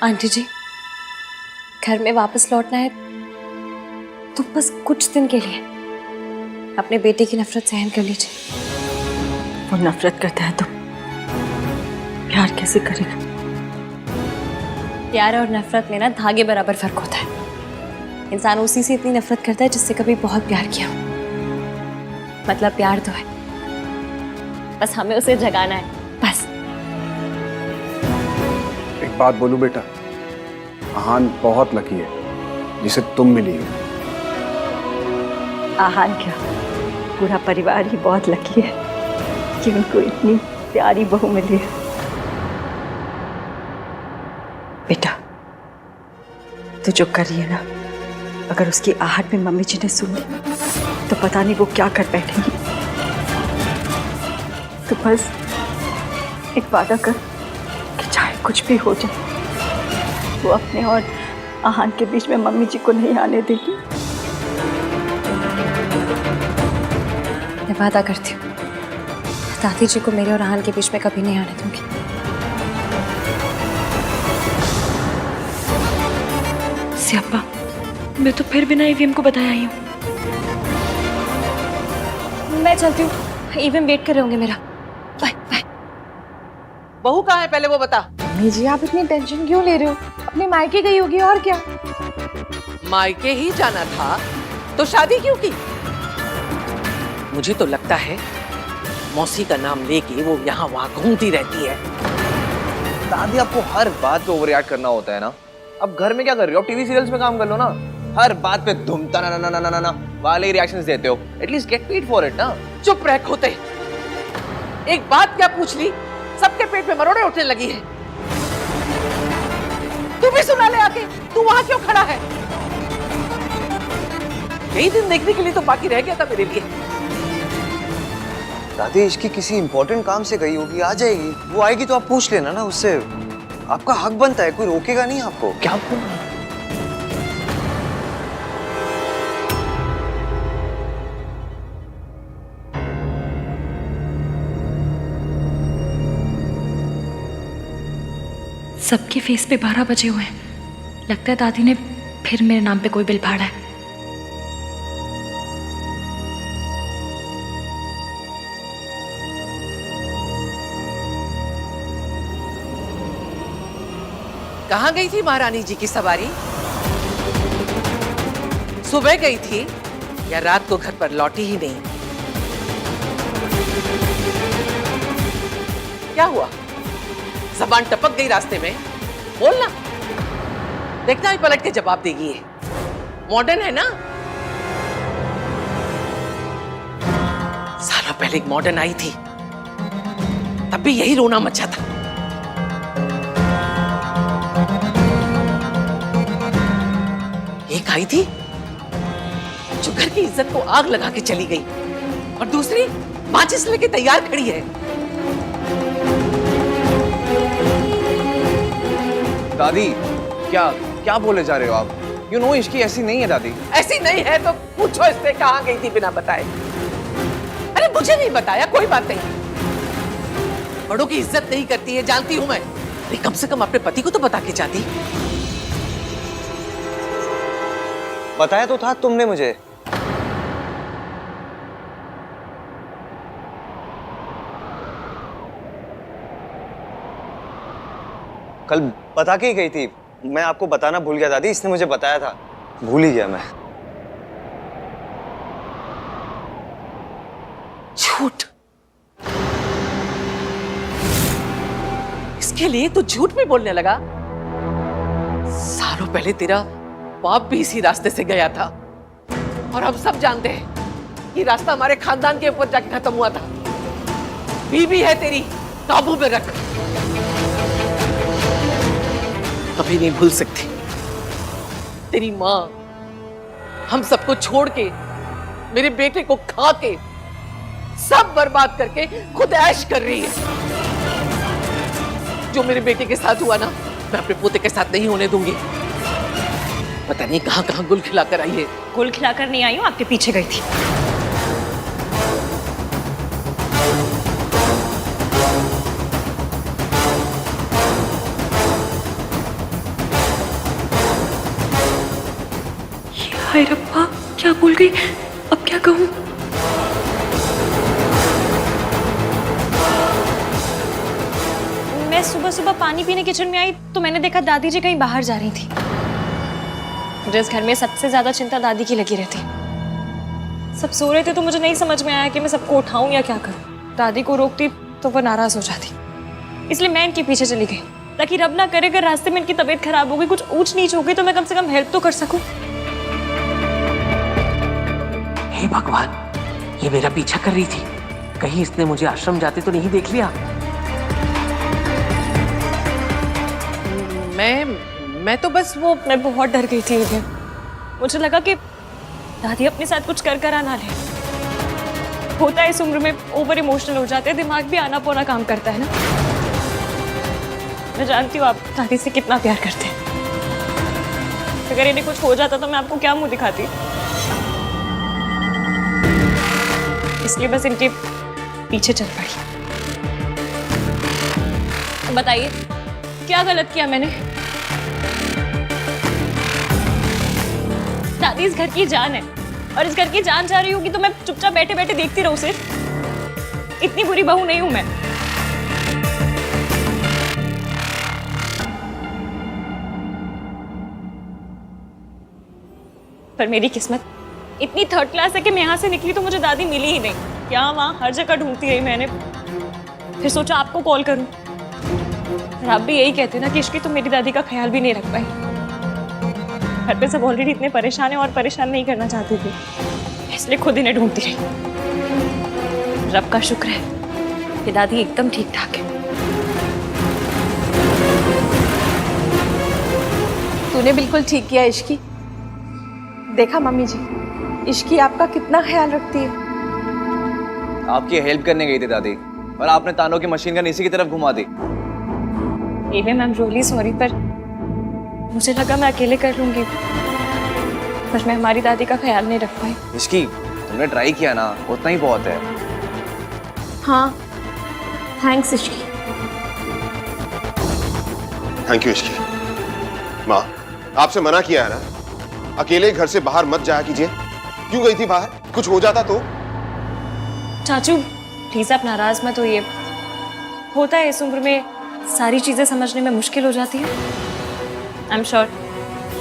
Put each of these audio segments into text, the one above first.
Aunty जी, घर में वापस लौटना है तो बस कुछ दिन के लिए अपने बेटे की नफरत सहन कर लीजिए। वो नफरत करता है तो प्यार कैसे करेगा? प्यार और नफरत में ना धागे बराबर फर्क होता है। इंसान उसी से इतनी नफरत करता है जिससे कभी बहुत प्यार किया हो। मतलब प्यार तो है, बस हमें उसे जगाना है, बस। एक बात बोलूं बेटा, आहान बहुत लकी है जिसे तुम मिली हो। आहान क्या, पूरा परिवार ही बहुत लकी है कि उनको इतनी प्यारी बहू मिली है। बेटा, तू जो कर रही है ना, अगर उसकी आहट में मम्मी जी ने सुन ली तो पता नहीं वो क्या कर बैठेंगी। तो बस एक वादा कर कि चाहे कुछ भी हो जाए, वो अपने और आहान के बीच में मम्मी जी को नहीं आने देगी। मैं वादा करती हूँ, दादी जी को मेरे और आहान के बीच में कभी नहीं आने दूंगी। स्यापा, मैं तो फिर बिना ईवीएम को बताया आई हूँ। मैं चलती हूँ, ईवीएम वेट कर रहे होंगे मेरा। Bye bye. बहू कहाँ है पहले वो बता। मम्मी जी, आप इतनी टेंशन क्यों ले रहे हो? अपने मायके गई होगी और क्या। मायके ही जाना था तो शादी क्यों की? मुझे तो लगता है मौसी का नाम लेके वो यहाँ वहाँ घूमती रहती है। दादी, आपको हर बात पे ओवर रिएक्ट करना होता है ना। अब घर में क्या कर रही हो? टीवी सीरियल्स में काम कर लो ना। हर बात पे धूमता ना ना ना ना ना ना वाले रिएक्शंस देते हो। At least get paid for it ना। चुप रह खोते। एक बात क्या पूछ ली, सबके पेट में मरोड़े उठने लगी है। तू भी सुना ले आके, तू वहां क्यों खड़ा है? यही दिन देखने के लिए तो बाकी रह गया था मेरे लिए। दादी, इसकी किसी इंपॉर्टेंट काम से गई होगी, आ जाएगी। वो आएगी तो आप पूछ लेना ना उससे। आपका हक बनता है, कोई रोकेगा नहीं आपको। क्या बोल रहे हैं? सबके फेस पे 12 बजे हुए हैं। लगता है दादी ने फिर मेरे नाम पे कोई बिल फाड़ा है। कहाँ गई थी महारानी जी की सवारी? सुबह गई थी या रात को घर पर लौटी ही नहीं? क्या हुआ? ज़बान टपक गई रास्ते में? बोलना, देखना ही पलट के जवाब देगी। ये मॉडर्न है ना। सालों पहले एक मॉडर्न आई थी, तब भी यही रोना मचा था। एक आई थी जो घर की इज्जत को आग लगा के चली गई, और दूसरी माचिस लेके तैयार खड़ी है। दादी, क्या क्या बोले जा रहे हो आप? यू नो इश्की ऐसी नहीं है दादी। ऐसी नहीं है तो पूछो इससे कहाँ गई थी बिना बताए। अरे मुझे नहीं बताया, कोई बात नहीं। बड़ों की इज्जत नहीं करती है, जानती हूं मैं। अरे कम से कम अपने पति को तो बता के जाती। बताया तो था तुमने मुझे। कल बता के ही गई थी। मैं आपको बताना भूल गया दादी, इसने मुझे बताया था, भूल ही गया मैं। झूठ, इसके लिए तो झूठ भी बोलने लगा। सालों पहले तेरा बाप भी इसी रास्ते से गया था, और हम सब जानते हैं कि रास्ता हमारे खानदान के ऊपर जाके खत्म हुआ था। बीवी है तेरी, काबू में रख। कभी नहीं भूल सकती तेरी माँ हम सबको छोड़ के, मेरे बेटे को खा के, सब बर्बाद करके खुद ऐश कर रही है। जो मेरे बेटे के साथ हुआ ना, मैं अपने पोते के साथ नहीं होने दूंगी। पता नहीं कहां कहां गुल खिलाकर आई है। गुल खिलाकर नहीं आई हूँ, आपके पीछे गई थी। हाय रब्बा, क्या बोल गई? अब क्या कहूँ? मैं सुबह सुबह पानी पीने किचन में आई तो मैंने देखा दादी जी कहीं बाहर जा रही थी। मुझे इस घर में सबसे ज्यादा चिंता दादी की लगी रहती। सब सो रहे थे तो मुझे नहीं समझ में आया कि मैं सबको उठाऊं या क्या करूं। दादी को रोकती तो वो नाराज हो जाती, इसलिए मैं इनके पीछे चली गई ताकि रब ना करे अगर रास्ते में इनकी तबीयत खराब हो गई, कुछ ऊंच नीच हो गई तो मैं कम से कम हेल्प तो कर सकूं। हे भगवान, ये मेरा पीछा कर रही थी, कहीं इसने मुझे आश्रम जाते तो नहीं देख लिया। मैं तो बस मैं बहुत डर गई थी उधर। मुझे लगा कि दादी अपने साथ कुछ कर कर आना ले। होता है इस उम्र में ओवर इमोशनल हो जाते हैं, दिमाग भी आना पौना काम करता है ना। मैं जानती हूँ आप दादी से कितना प्यार करते हैं। अगर इन्हें कुछ हो जाता तो मैं आपको क्या मुंह दिखाती। इसलिए बस इनके पीछे चल पड़ी। बताइए क्या गलत किया मैंने? दादी इस घर की जान है और इस घर की जान जा रही होगी तो मैं चुपचाप बैठे बैठे देखती रहूं सिर्फ? इतनी बुरी बहू नहीं हूं मैं। पर मेरी किस्मत इतनी थर्ड क्लास है कि मैं यहाँ से निकली तो मुझे दादी मिली ही नहीं। यहाँ वहाँ हर जगह ढूंढती रही मैंने, फिर सोचा आपको कॉल करूं। और आप भी यही कहते ना कि इश्की तो मेरी दादी का ख्याल भी नहीं रख पाई। घर पे सब ऑलरेडी इतने परेशान हैं और परेशान नहीं करना चाहती थी, इसलिए खुद इन्हें ढूंढती रही। रब का शुक्र है कि दादी एकदम ठीक ठाक है। तूने बिल्कुल ठीक किया इश्की। देखा मम्मी जी, इश्की आपका कितना ख्याल रखती है। आपकी हेल्प करने गई थी दादी, और आपने तानों की मशीन गन इसी की तरफ घुमा दी। मैम रियली सॉरी, पर मुझे लगा मैं अकेले कर लूंगी, पर मैं हमारी दादी का ख्याल नहीं रख पाई। इसकी तुमने ट्राई किया ना, उतना ही बहुत है। हाँ, thanks Ishki. Thank you Ishki. माँ, आपसे मना किया है ना, अकेले घर से बाहर मत जाया कीजिए। क्यों गई थी बाहर? कुछ हो जाता तो? चाचू प्लीज आप नाराज मत होइए। होता है इस उम्र में सारी चीजें समझने में मुश्किल हो जाती है। आई एम श्योर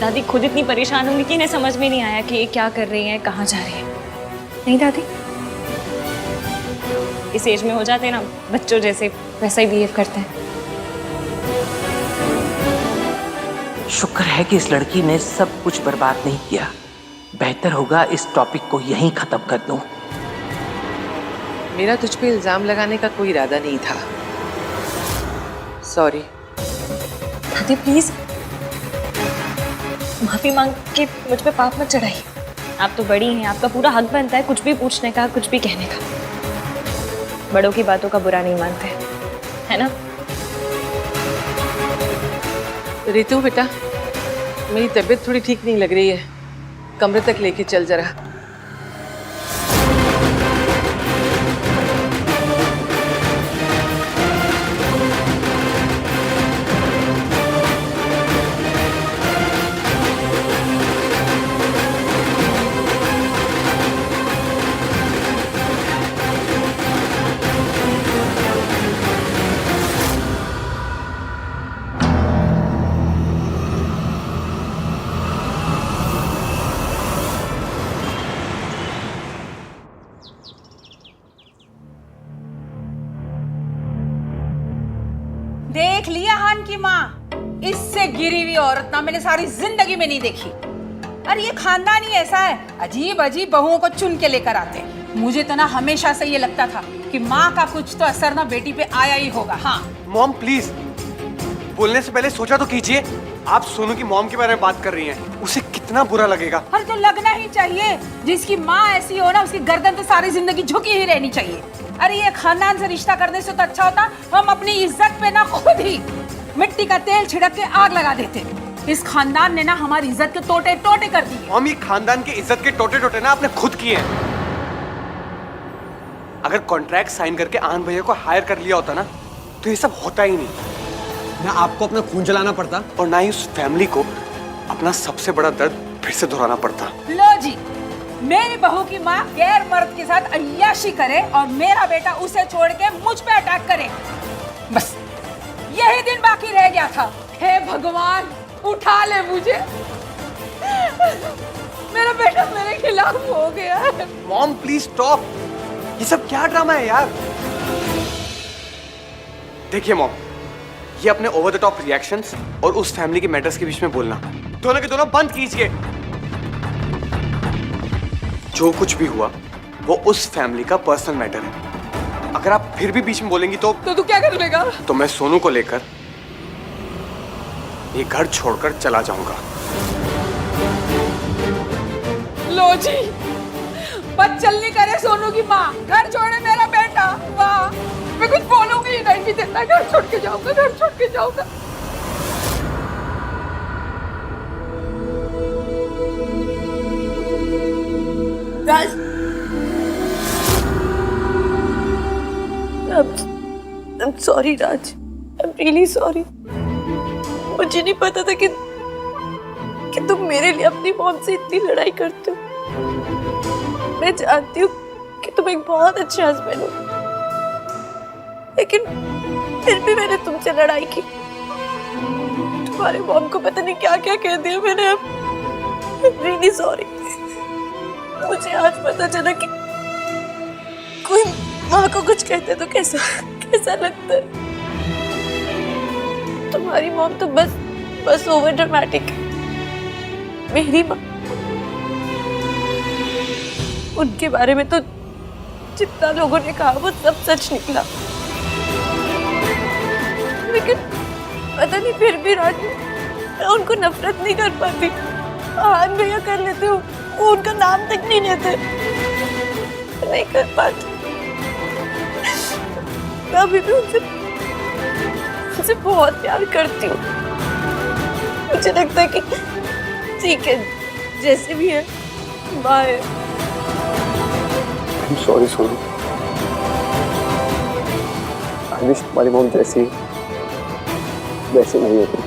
दादी खुद इतनी परेशान होंगी कि इन्हें समझ में नहीं आया कि ये क्या कर रही हैं, कहाँ जा रही हैं। नहीं दादी, इस एज में हो जाते हैं ना बच्चों जैसे, वैसा ही बिहेव करते हैं। शुक्र है कि इस लड़की ने सब कुछ बर्बाद नहीं किया। बेहतर होगा इस टॉपिक को यहीं खत्म कर दूं। मेरा तुझ पे इल्जाम लगाने का कोई इरादा नहीं था, सॉरी। दादी प्लीज माफी मांग के मुझ पे पाप मत चढ़ाइए। आप तो बड़ी हैं, आपका पूरा हक बनता है कुछ भी पूछने का, कुछ भी कहने का। बड़ों की बातों का बुरा नहीं मानते, है ना? रितु बेटा, मेरी तबीयत थोड़ी ठीक नहीं लग रही है, कमरे तक लेके चल जरा। देख लिया हान की माँ, इससे गिरी हुई औरत ना मैंने सारी जिंदगी में नहीं देखी। अरे ये खानदान ही ऐसा है, अजीब अजीब बहुओं को चुन के लेकर आते हैं। मुझे तो ना हमेशा से ये लगता था कि माँ का कुछ तो असर ना बेटी पे आया ही होगा। हाँ मॉम प्लीज, बोलने से पहले सोचा तो कीजिए। आप सोनू की मॉम के बारे में बात कर रही हैं, उसे कितना बुरा लगेगा। अरे तो लगना ही चाहिए, जिसकी माँ ऐसी हो ना उसकी गर्दन तो सारी जिंदगी झुकी ही रहनी चाहिए। अरे ये खानदान से रिश्ता करने से तो अच्छा होता हम अपनी इज्जत पे ना खुद ही मिट्टी का तेल छिड़क के आग लगा देते। इस खानदान ने ना हमारी इज्जत के टोटे टोटे कर दिए। मॉम, ये खानदान के इज्जत के टोटे टोटे ना आपने खुद किए हैं। अगर कॉन्ट्रैक्ट साइन करके आनंद भैया को हायर कर लिया होता ना तो ये सब होता ही नहीं। ना आपको अपना खून जलाना पड़ता और ना ही उस फैमिली को अपना सबसे बड़ा दर्द फिर से दोहराना पड़ता। लो जी, मेरी बहू की माँ गैर मर्द के साथ अय्याशी करे और मेरा बेटा उसे छोड़ के मुझ पे अटैक करे, बस यही दिन बाकी रह गया था। हे भगवान, उठा ले मुझे, मेरा बेटा मेरे खिलाफ हो गया है। मॉम प्लीज स्टॉप, ये सब क्या ड्रामा है यार। देखिए मॉम, ये अपने ओवर द टॉप रिएक्शंस और उस फैमिली के मैटर्स के बीच में बोलना दोनों के दोनों बंद कीजिए। जो कुछ भी हुआ वो उस फैमिली का पर्सनल मैटर है। अगर आप फिर भी बीच में बोलेंगी तो तू क्या कर लेगा? तो मैं सोनू को लेकर ये घर छोड़कर चला जाऊंगा। लो जी, बस चलनी करे सोनू की माँ, घर छोड़े मेरा बेटा। वाह, मैं कुछ बोलूंगी ही नहीं, देता घर छोड़ के जाऊंगा, घर छोड़ के जाऊंगा। राज, I'm sorry Raj, I'm really sorry। मुझे नहीं पता था कि तुम मेरे लिए अपनी मॉम से इतनी लड़ाई करते हो। मैं जानती हूँ कि तुम एक बहुत अच्छे हस्बैंड हो, लेकिन फिर भी मैंने तुमसे लड़ाई की। तुम्हारे मॉम को पता नहीं क्या क्या कह दिया मैंने। I'm really sorry। मुझे आज पता चला कि कोई माँ को कुछ कहते तो कैसा लगता है। तुम्हारी मॉम तो बस ओवर ड्रामेटिक है। मेरी माँ, उनके बारे में तो जितना लोगों ने कहा वो सब सच निकला, लेकिन पता नहीं फिर भी राज, मैं उनको नफरत नहीं कर पाती। हाँ भैया कर लेते हो, वो उनका नाम तक नहीं लेते, नहीं कर पाती। मैं अभी भी उनसे बहुत प्यार करती हूँ। मुझे लगता है कि ठीक है, जैसे भी है, bye. I'm sorry Sonu, I wish तुम्हारी मॉम जैसी वैसे नहीं होती।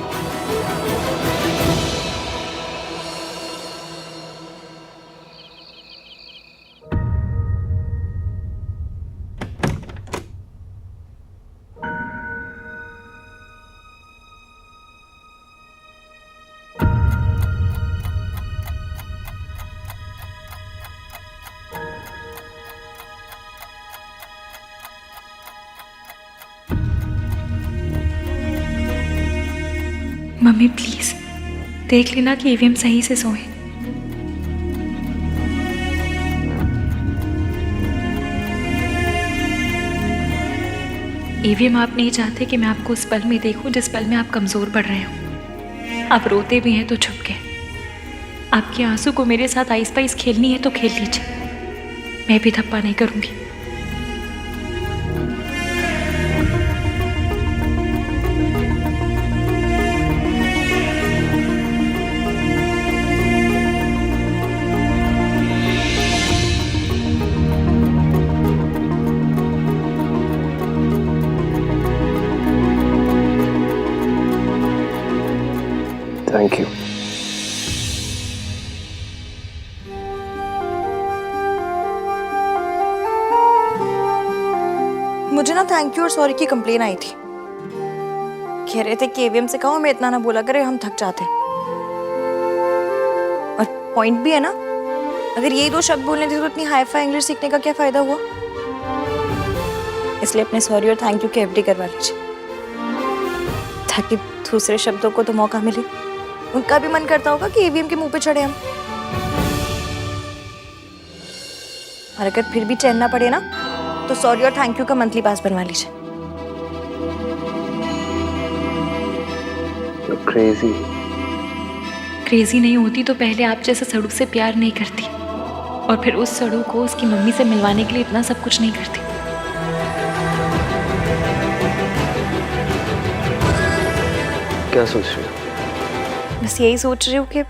मम्मी प्लीज देख लेना कि ईवीएम सही से सोए। ईवीएम आप नहीं चाहते कि मैं आपको उस पल में देखूं जिस पल में आप कमजोर पड़ रहे हो। आप रोते भी हैं तो छुप के। आपके आंसू को मेरे साथ आइस पाइस खेलनी है तो खेल लीजिए, मैं भी धप्पा नहीं करूंगी। Thank you. मुझे ना थैंक यू और सॉरी की कंप्लेन आई थी। कह रहे थे कि एवीएम से कहो मैं इतना ना बोला करे, हम थक जाते। और पॉइंट भी है ना, अगर यही दो शब्द बोलने थे तो इतनी हाई फाई इंग्लिश सीखने का क्या फायदा हुआ। इसलिए अपने सॉरी और थैंक यू के एफडी करवा लीजिए, ताकि दूसरे शब्दों को तो मौका मिले। उनका भी मन करता होगा कि ईवीएम के मुंह पे चढ़े हम। और अगर फिर भी चैन ना पड़े ना, तो सॉरी और थैंक यू का मंथली पास बनवा लीजिए। क्रेजी क्रेजी नहीं होती तो पहले आप जैसे सड़ू से प्यार नहीं करती, और फिर उस सड़ू को उसकी मम्मी से मिलवाने के लिए इतना सब कुछ नहीं करती। क्या सोच रही हो? बस यही सोच रही हूँ कि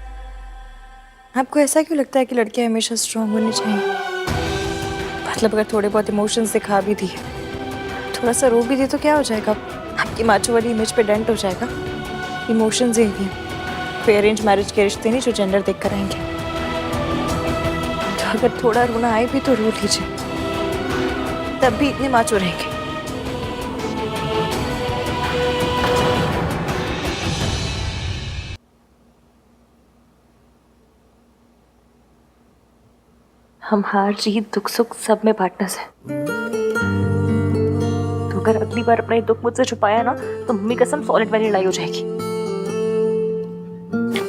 आपको ऐसा क्यों लगता है कि लड़कियां हमेशा स्ट्रांग होनी चाहिए। मतलब अगर थोड़े बहुत इमोशंस दिखा भी दिए, थोड़ा सा रो भी दिए तो क्या हो जाएगा, आपकी माचो वाली इमेज पे डेंट हो जाएगा। इमोशंस ही हैं। कोई अरेंज मैरिज के रिश्ते नहीं जो जेंडर देख कर आएंगे। तो अगर थोड़ा रोना आए भी तो रो लीजिए, तब भी इतने माचो रहेंगे। हम हार जीत दुख सुख सब में पार्टनर्स हैं। तो अगर अगली बार अपना ये दुख मुझसे छुपाया ना तो मम्मी कसम सॉलिड वाली लड़ाई हो जाएगी।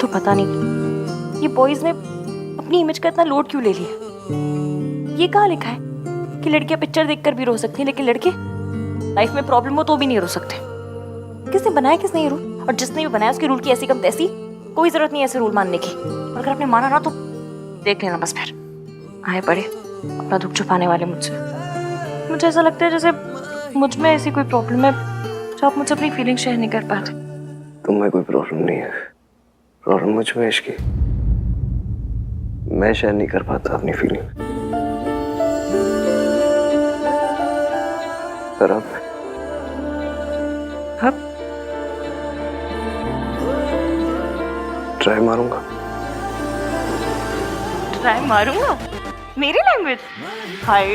तो पता नहीं ये बॉयज ने अपनी इमेज का इतना लोड क्यों ले लिया। ये कहाँ लिखा है कि लड़कियां पिक्चर देखकर भी रो सकती हैं, लेकिन लड़के लाइफ में प्रॉब्लम हो तो भी नहीं रो सकते। किसने बनाया किसने ये रूल, और जिसने भी बनाया उसके रूल की ऐसी कम तैसी कोई जरूरत नहीं ऐसे रूल मानने की। और अगर आपने माना ना तो देख लेना बस, फिर आए पड़े अपना दुख छुपाने वाले मुझसे। मुझे ऐसा लगता है जैसे मुझ में ऐसी कोई प्रॉब्लम है जो आप मुझसे अपनी फीलिंग शेयर नहीं कर पाते। तुम्हें कोई प्रॉब्लम नहीं है, प्रॉब्लम मुझ में इश्की। मैं शेयर नहीं कर पाता अपनी फीलिंग। पर अब ट्राई मारूंगा। ट्राई मारूंगा? मेरी लैंग्वेज? हाय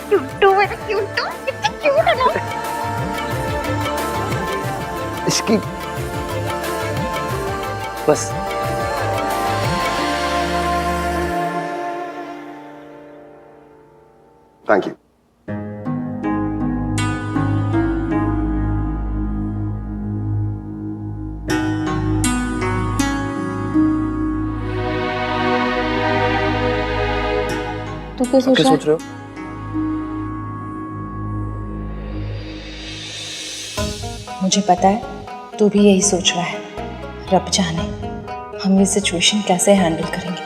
क्यूटू, मेरा क्यूटू, कितना क्यूट है ना। इसकी बस थैंक यू। तू क्या सोच रहा रहे हो? मुझे पता है तू भी यही सोच रहा है। रब जाने हम ये सिचुएशन कैसे हैंडल करेंगे।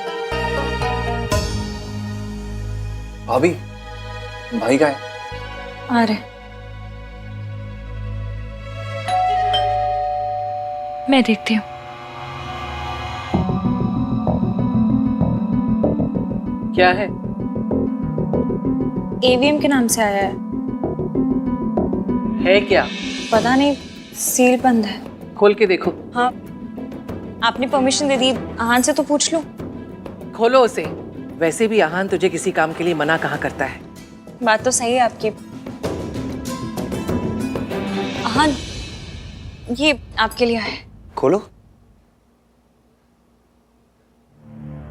भाभी, भाई का है? आ रहे। मैं देखती हूँ। क्या है? एवीएम के नाम से आया है क्या? पता नहीं, सील बंद है। खोल के देखो। हाँ, आपने परमिशन दे दी, आहान से तो पूछ लो। खोलो उसे। वैसे भी आहान तुझे किसी काम के लिए मना कहाँ करता है। बात तो सही है आपकी। आहान, ये आपके लिए है। खोलो।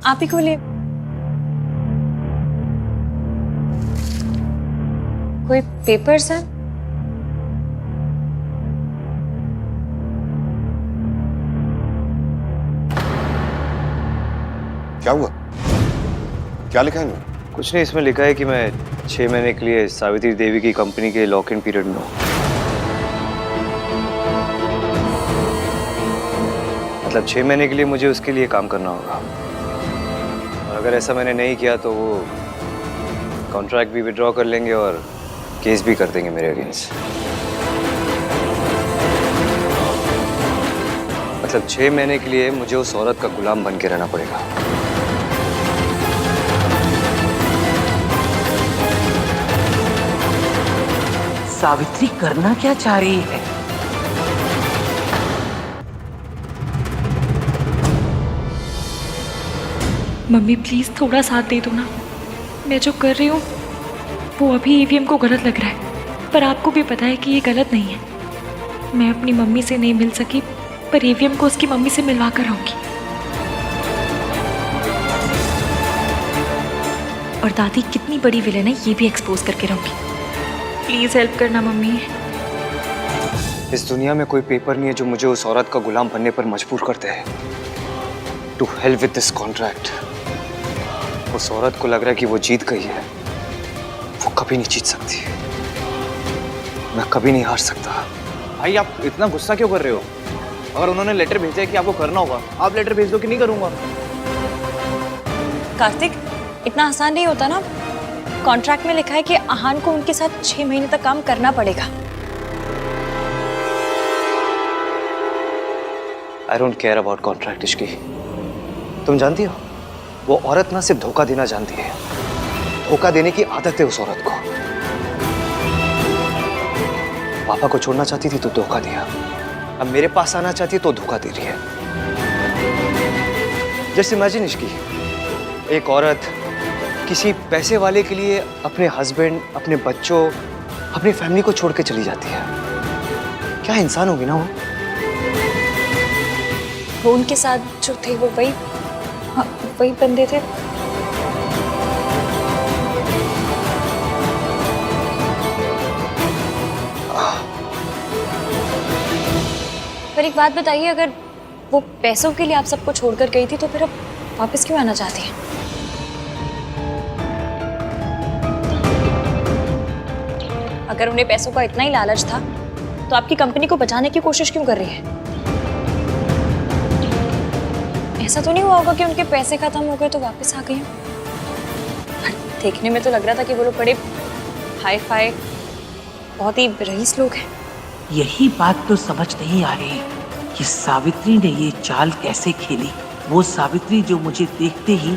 आप ही खोलिए। कोई पेपर्स है? क्या हुआ? क्या लिखा है इनमें? कुछ नहीं, इसमें लिखा है कि मैं 6 महीने के लिए सावित्री देवी की कंपनी के लॉक इन पीरियड में हूँ। मतलब 6 महीने के लिए मुझे उसके लिए काम करना होगा, और अगर ऐसा मैंने नहीं किया तो वो कॉन्ट्रैक्ट भी विड्रॉ कर लेंगे और केस भी कर देंगे मेरे अगेंस्ट। मतलब 6 महीने के लिए मुझे उस औरत का गुलाम बन के रहना पड़ेगा। सावित्री करना क्या चाह रही है? मम्मी प्लीज थोड़ा साथ दे दो ना। मैं जो कर रही हूँ वो अभी ईवीएम को गलत लग रहा है, पर आपको भी पता है कि ये गलत नहीं है। मैं अपनी मम्मी से नहीं मिल सकी, पर ईवीएम को उसकी मम्मी से मिलवा कर आऊंगी। और दादी कितनी बड़ी विलेन है ये भी एक्सपोज करके रहूंगी। प्लीज हेल्प करना मम्मी। इस दुनिया में कोई पेपर नहीं है जो मुझे उस औरत का गुलाम बनने पर मजबूर करते हैं। To hell with this contract. उस औरत को लग रहा है कि वो जीत गई है, वो कभी नहीं जीत सकती। मैं कभी नहीं हार सकता। भाई आप इतना गुस्सा क्यों कर रहे हो? अगर उन्होंने लेटर भेजा है कि आपको करना होगा, आप लेटर भेज दो कि नहीं करूंगा। कार्तिक, इतना आसान नहीं होता ना। कॉन्ट्रैक्ट में लिखा है कि आहान को उनके साथ 6 महीने तक काम करना पड़ेगा। I don't care about contract Ishki. तुम जानती हो वो औरत ना सिर्फ धोखा देना जानती है, धोखा देने की आदत है उस औरत को। पापा को छोड़ना चाहती थी तो धोखा दिया, अब मेरे पास आना चाहती है तो धोखा दे रही है। जस्ट इमेजिन इसकी, एक औरत किसी पैसे वाले के लिए अपने हस्बैंड, अपने बच्चों, अपनी फैमिली को छोड़ के चली जाती है। क्या इंसान होगी ना वो उनके साथ जो थे वो वही, हाँ, वही बंदे थे। पर एक बात बताइए, अगर वो पैसों के लिए आप सबको छोड़कर गई थी तो फिर अब वापस क्यों आना चाहती हैं? अगर उन्हें पैसों का इतना ही लालच था तो आपकी कंपनी को बचाने की कोशिश क्यों कर रही है? ऐसा तो नहीं हुआ होगा कि उनके पैसे खत्म हो गए तो वापस आ गई हो? देखने में तो लग रहा था कि वो लोग बड़े हाई फाई, बहुत ही रईस लोग हैं। यही बात तो समझ नहीं आ रही कि सावित्री ने ये चाल कैसे खेली। वो सावित्री जो मुझे देखते ही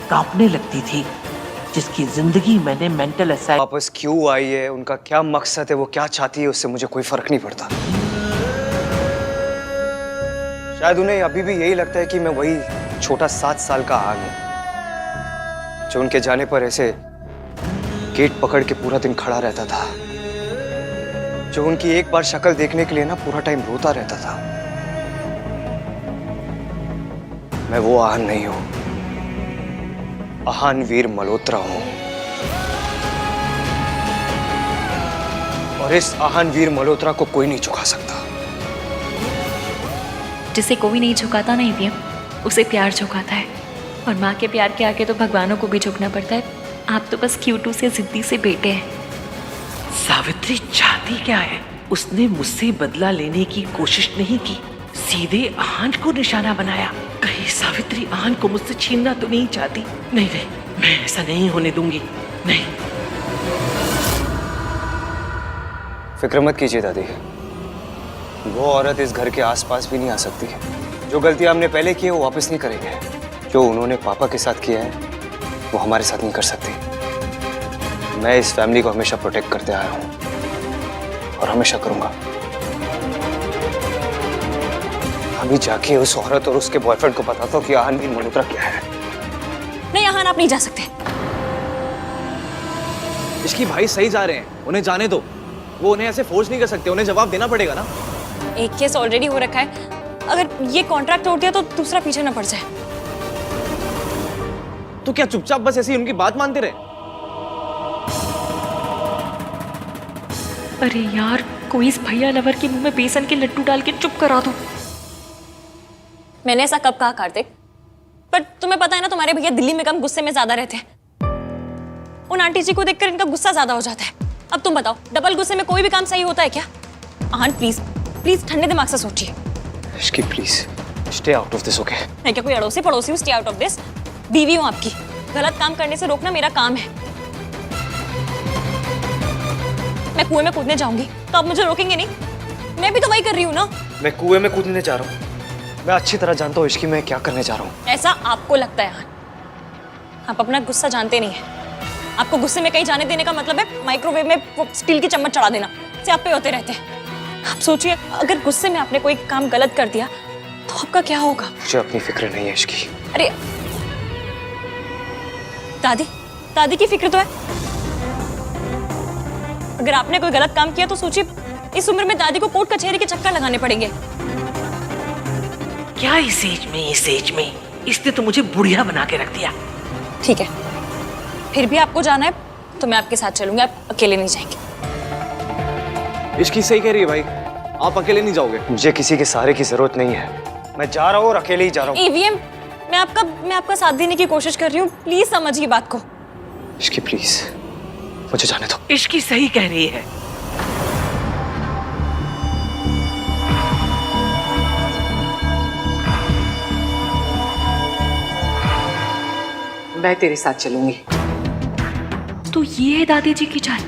कांपने लगती थी, जिसकी जिंदगी मैंने मेंटल असाइल। वापस क्यों आई है, उनका क्या मकसद है, वो क्या चाहती है, उससे मुझे कोई फर्क नहीं पड़ता। शायद उन्हें अभी भी यही लगता है कि मैं वही छोटा 7 साल का आग हूं जो उनके जाने पर ऐसे गेट पकड़ के पूरा दिन खड़ा रहता था, जो उनकी एक बार शक्ल देखने के लिए ना पूरा टाइम रोता रहता था। मैं वो आहान नहीं हूं, आहान वीर मल्होत्रा हूं। और इस आहान वीर मल्होत्रा को कोई नहीं झुका सकता। जिसे कोई नहीं झुकाता ना ईवीएम, उसे प्यार झुकाता है। और माँ के प्यार के आगे तो भगवानों को भी झुकना पड़ता है। आप तो बस क्यूटू से जिद्दी से बेटे हैं। सावित्री चाहती क्या है? उसने मुझसे बदला लेने की कोशिश नहीं की, सीधे आहान को निशाना बनाया। कहीं सावित्री आहान को मुझसे छीनना तो नहीं चाहती? नहीं नहीं, मैं ऐसा नहीं होने दूंगी, नहीं। फिक्र मत कीजिए दादी, वो औरत इस घर के आसपास भी नहीं आ सकती। जो गलती हमने पहले की है वो वापस नहीं करेंगे। जो उन्होंने पापा के साथ किया है वो हमारे साथ नहीं कर सकती। मैं इस फैमिली को हमेशा प्रोटेक्ट करते आया हूं और हमेशा करूंगा। अभी जाके उस औरत और उसके बॉयफ्रेंड को बताता हूं कि आहान वीर मल्होत्रा क्या है। नहीं आहान, आप नहीं जा सकते। इसकी भाई सही जा रहे हैं, उन्हें जाने दो। वो उन्हें ऐसे फोर्स नहीं कर सकते, उन्हें जवाब देना पड़ेगा ना। एक केस ऑलरेडी हो रखा है, अगर ये कॉन्ट्रैक्ट तोड़ दिया तो दूसरा पीछे ना पड़ जाए। तो क्या चुपचाप बस ऐसी उनकी बात मानते रहे? अरे यार, कोई इस भैया लवर के मुंह में बेसन के लड्डू डाल के चुप करा दो। मैंने ऐसा कब कहा कार्तिक? पर तुम्हें पता है ना, तुम्हारे भैया दिल्ली में कम गुस्से में ज्यादा रहते हैं। उन आंटी जी को देखकर इनका गुस्सा ज्यादा हो जाता है। अब तुम बताओ, डबल गुस्से में कोई भी काम सही होता है क्या? आहान प्लीज प्लीज ठंडे दिमाग से सोचिए। Ishki please stay out of this, okay? मैं क्या कोई अड़ोसी पड़ोसी हूँ स्टे आउट ऑफ दिस? बीवी हूँ आपकी, गलत काम करने से रोकना मेरा काम है। मैं कुएं में कूदने जाऊंगी तो आप मुझे रोकेंगे नहीं? मैं भी तो वही कर रही हूँ ना। मैं कुएं में कूदने जा रहा हूँ? मैं अच्छी तरह जानता हूँ इश्की मैं क्या करने जा रहा हूँ। ऐसा आपको लगता है आहान, आप अपना गुस्सा जानते नहीं है। आपको गुस्से में कहीं जाने देने का मतलब है माइक्रोवेव में वो स्टील की चम्मच चढ़ा देना, से आप पे होते रहते हैं। आप सोचिए, अगर गुस्से में आपने कोई काम गलत कर दिया तो आपका क्या होगा? मुझे अपनी फिक्र नहीं है इश्की। अरे दादी, दादी की फिक्र तो है। अगर आपने कोई गलत काम किया तो सोचिए, इस उम्र में दादी को कोर्ट कचहरी के चक्कर लगाने पड़ेंगे। क्या इस एज में इसने तो मुझे बुढ़िया बना के रख दिया। ठीक है, फिर भी आपको जाना है तो मैं आपके साथ चलूंगी, आप अकेले नहीं जाएंगे। इश्की सही कह रही है भाई, आप अकेले नहीं जाओगे। मुझे किसी के सहारे की जरूरत नहीं है, मैं जा रहा हूँ और अकेले ही जा रहा हूँ। ईवीएम, मैं आपका साथ देने की कोशिश कर रही हूँ, प्लीज समझिए बात को। इश्की प्लीज मुझे जाने दो। इश्की सही कह रही है। मैं तेरे साथ चलूंगी। तो ये है दादी जी की चाल।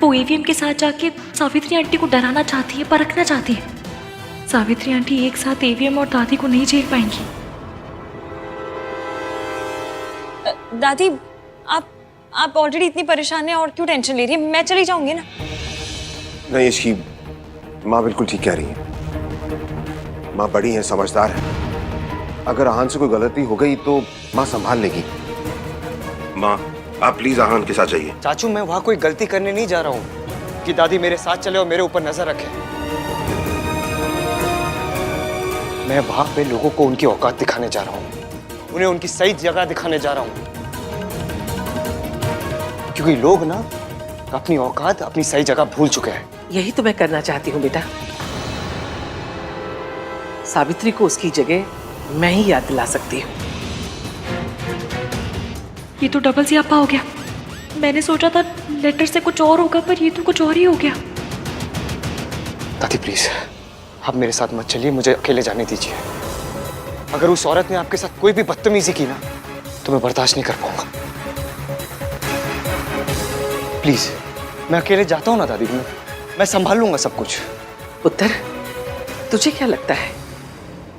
वो ईवीएम के साथ जाके सावित्री आंटी को डराना चाहती है, परखना चाहती है। सावित्री आंटी एक साथ ईवीएम और दादी को नहीं झेल पाएंगी। दादी, आप ऑलरेडी इतनी परेशान हैं और क्यों टेंशन ले रही है? मैं चली जाऊंगी ना। नहीं इसकी माँ बिल्कुल ठीक कह रही है। माँ बड़ी है, समझदार है, अगर आहान से कोई गलती हो गई तो माँ संभाल लेगी। माँ आप प्लीज आहान के साथ जाइए। चाचू मैं वहां कोई गलती करने नहीं जा रहा हूँ कि दादी मेरे साथ चले और मेरे ऊपर नजर रखे। मैं वहां पे लोगों को उनकी औकात दिखाने जा रहा हूँ, उन्हें उनकी सही जगह दिखाने जा रहा हूँ, क्योंकि लोग ना अपनी औकात अपनी सही जगह भूल चुके हैं। यही तो मैं करना चाहती हूँ बेटा। सावित्री को उसकी जगह मैं ही याद दिला सकती हूँ। ये तो डबल सियापा हो गया। मैंने सोचा था लेटर से कुछ और होगा, पर ये तो कुछ और ही हो गया। दादी प्लीज आप मेरे साथ मत चलिए, मुझे अकेले जाने दीजिए। अगर उस औरत ने आपके साथ कोई भी बदतमीजी की ना तो मैं बर्दाश्त नहीं कर पाऊंगा। प्लीज मैं अकेले जाता हूँ ना दादी, मैं संभाल लूंगा सब कुछ। पुत्र तुझे क्या लगता है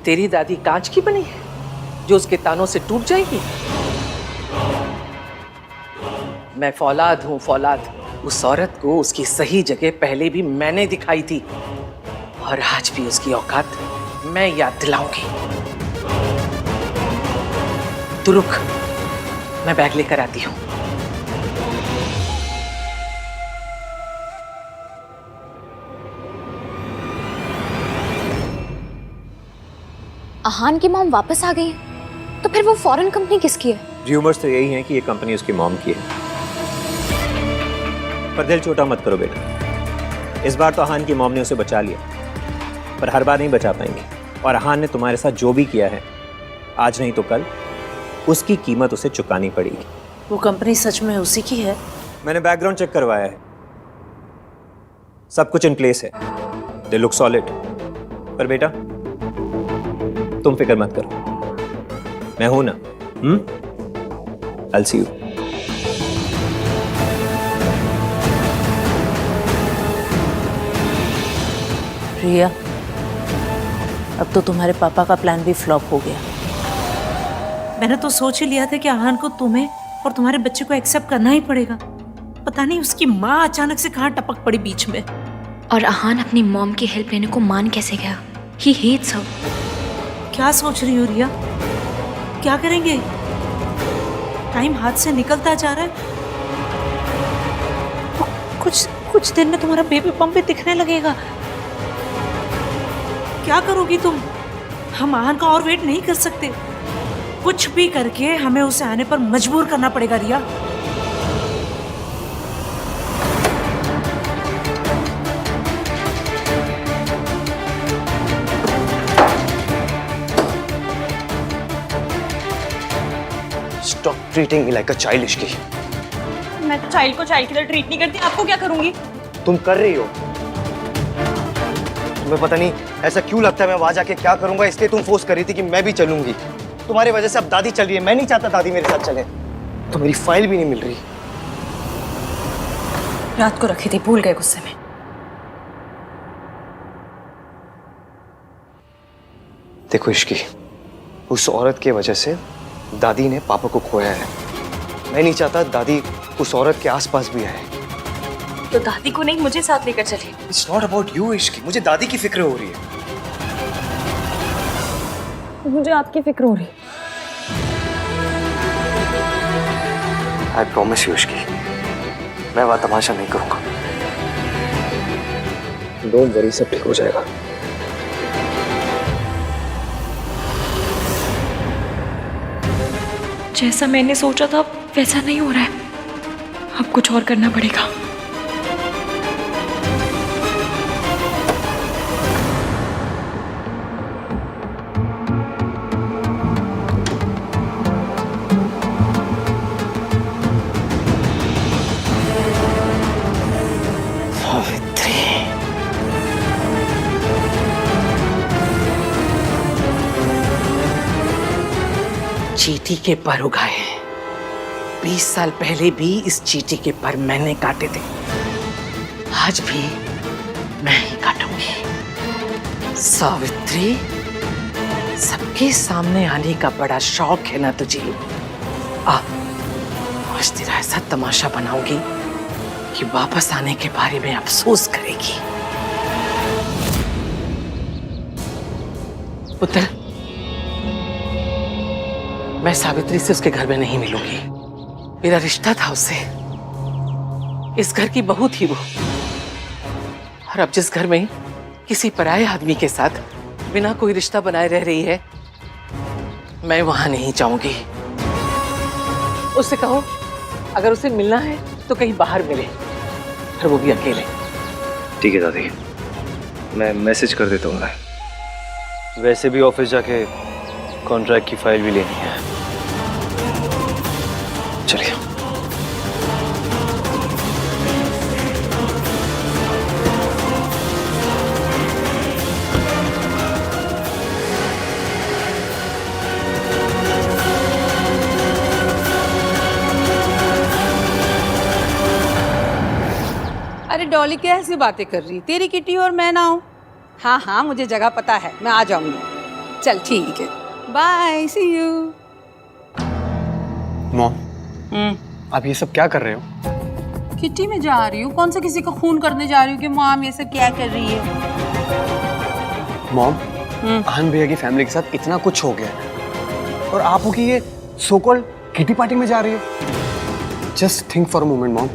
तेरी दादी कांच की बनी है जो उसके तानों से टूट जाएगी? मैं फौलाद हूं, फौलाद। उस औरत को उसकी सही जगह पहले भी मैंने दिखाई थी और आज भी उसकी औकात मैं याद दिलाऊंगी। तू रुक, मैं बैग लेकर आती हूं। आहान की मॉम वापस आ गई है, तो फिर वो फॉरेन कंपनी किसकी है? र्यूमर्स तो यही हैं कि ये कंपनी उसकी मॉम की है। पर दिल छोटा मत करो बेटा, इस बार तो आहान की मॉम ने उसे बचा लिया, पर हर बार नहीं बचा पाएंगे। और आहान ने तुम्हारे साथ जो भी किया है, आज नहीं तो कल उसकी कीमत उसे चुकानी पड़ेगी। वो कंपनी सच में उसी की है? मैंने बैकग्राउंड चेक करवाया है, सब कुछ इन प्लेस है, दे लुक सॉलिड। पर बेटा तुम फिक्र मत करो, मैं हूं ना। I'll see you. रिया, अब तो तुम्हारे पापा का प्लान भी फ्लॉप हो गया। मैंने तो सोच ही लिया था कि आहान को तुम्हें और तुम्हारे बच्चे को एक्सेप्ट करना ही पड़ेगा। पता नहीं उसकी माँ अचानक से कहाँ टपक पड़ी बीच में। और आहान अपनी मॉम की हेल्प लेने को मान कैसे गया? He hates her. क्या सोच रही हो रिया? क्या करेंगे? टाइम हाथ से निकलता जा रहा है। कुछ दिन में तुम्हारा बेबी बम भी दिखने लगेगा। क्या करोगी तुम? हम आहान का और वेट नहीं कर सकते। कुछ भी करके हमें उसे आने पर मजबूर करना पड़ेगा रिया। Stop treating me like a child, Ishki. मैं तो चाइल्ड को चाइल्ड की तरह ट्रीट नहीं करती, आपको क्या करूंगी? तुम कर रही हो। तुम्हें पता नहीं ऐसा क्यों लगता है मैं वहां जाके क्या करूंगा, इसलिए तुम फोर्स कर रही थी कि मैं भी चलूंगी। तुम्हारी वजह से अब दादी चल रही है, मैं नहीं चाहता दादी मेरे साथ चले। तो मेरी फाइल भी नहीं मिल रही। रात को रखी थी, भूल गए गुस्से में। देखो इश्की, उस औरत की वजह से दादी ने पापा को खोया है। मैं नहीं चाहता दादी उस औरत के आसपास भी आए। तो दादी को नहीं, मुझे साथ लेकर चलिए। It's not about you, Ishki. मुझे दादी की फिक्र हो रही है। मुझे आपकी फिक्र हो रही है। I promise you, इश्की, मैं वहां तमाशा नहीं करूंगा। Don't worry, सब ठीक हो जाएगा। जैसा मैंने सोचा था वैसा नहीं हो रहा है, अब कुछ और करना पड़ेगा। चींटी के पर उगाए हैं। 20 साल पहले भी इस चींटी के पर मैंने काटे थे, आज भी मैं ही काटूंगी। सावित्री, सबके सामने आने का बड़ा शौक है ना तुझे? आज तेरा ऐसा तमाशा बनाऊंगी कि वापस आने के बारे में अफसोस करेगी। पुत्र, मैं सावित्री से उसके घर में नहीं मिलूंगी। मेरा रिश्ता था उससे, इस घर की बहू थी वो। और अब जिस घर में किसी पराये आदमी के साथ बिना कोई रिश्ता बनाए रह रही है, मैं वहां नहीं जाऊंगी। उससे कहो अगर उसे मिलना है तो कहीं बाहर मिले, और वो भी अकेले। ठीक है दादी, मैं मैसेज कर देता हूँ। मैं वैसे भी ऑफिस जाके कॉन्ट्रैक्ट की फाइल भी लेनी है। चलिए। अरे डॉली क्या ऐसी बातें कर रही, तेरी किटी और मैं ना हूँ? हाँ हाँ मुझे जगह पता है, मैं आ जाऊंगी। चल ठीक है, बाय, सी यू। मॉम, आप ये सब क्या कर रहे हो? किटी में जा रही हूँ। कौन सा किसी का खून करने जा रही हूँ कि मॉम ये सब क्या कर रही है? मॉम, आहान भैया की फैमिली के साथ इतना कुछ हो गया है और आप हो कि ये सो कॉल्ड किटी पार्टी में जा रही हो। Just think for a moment mom,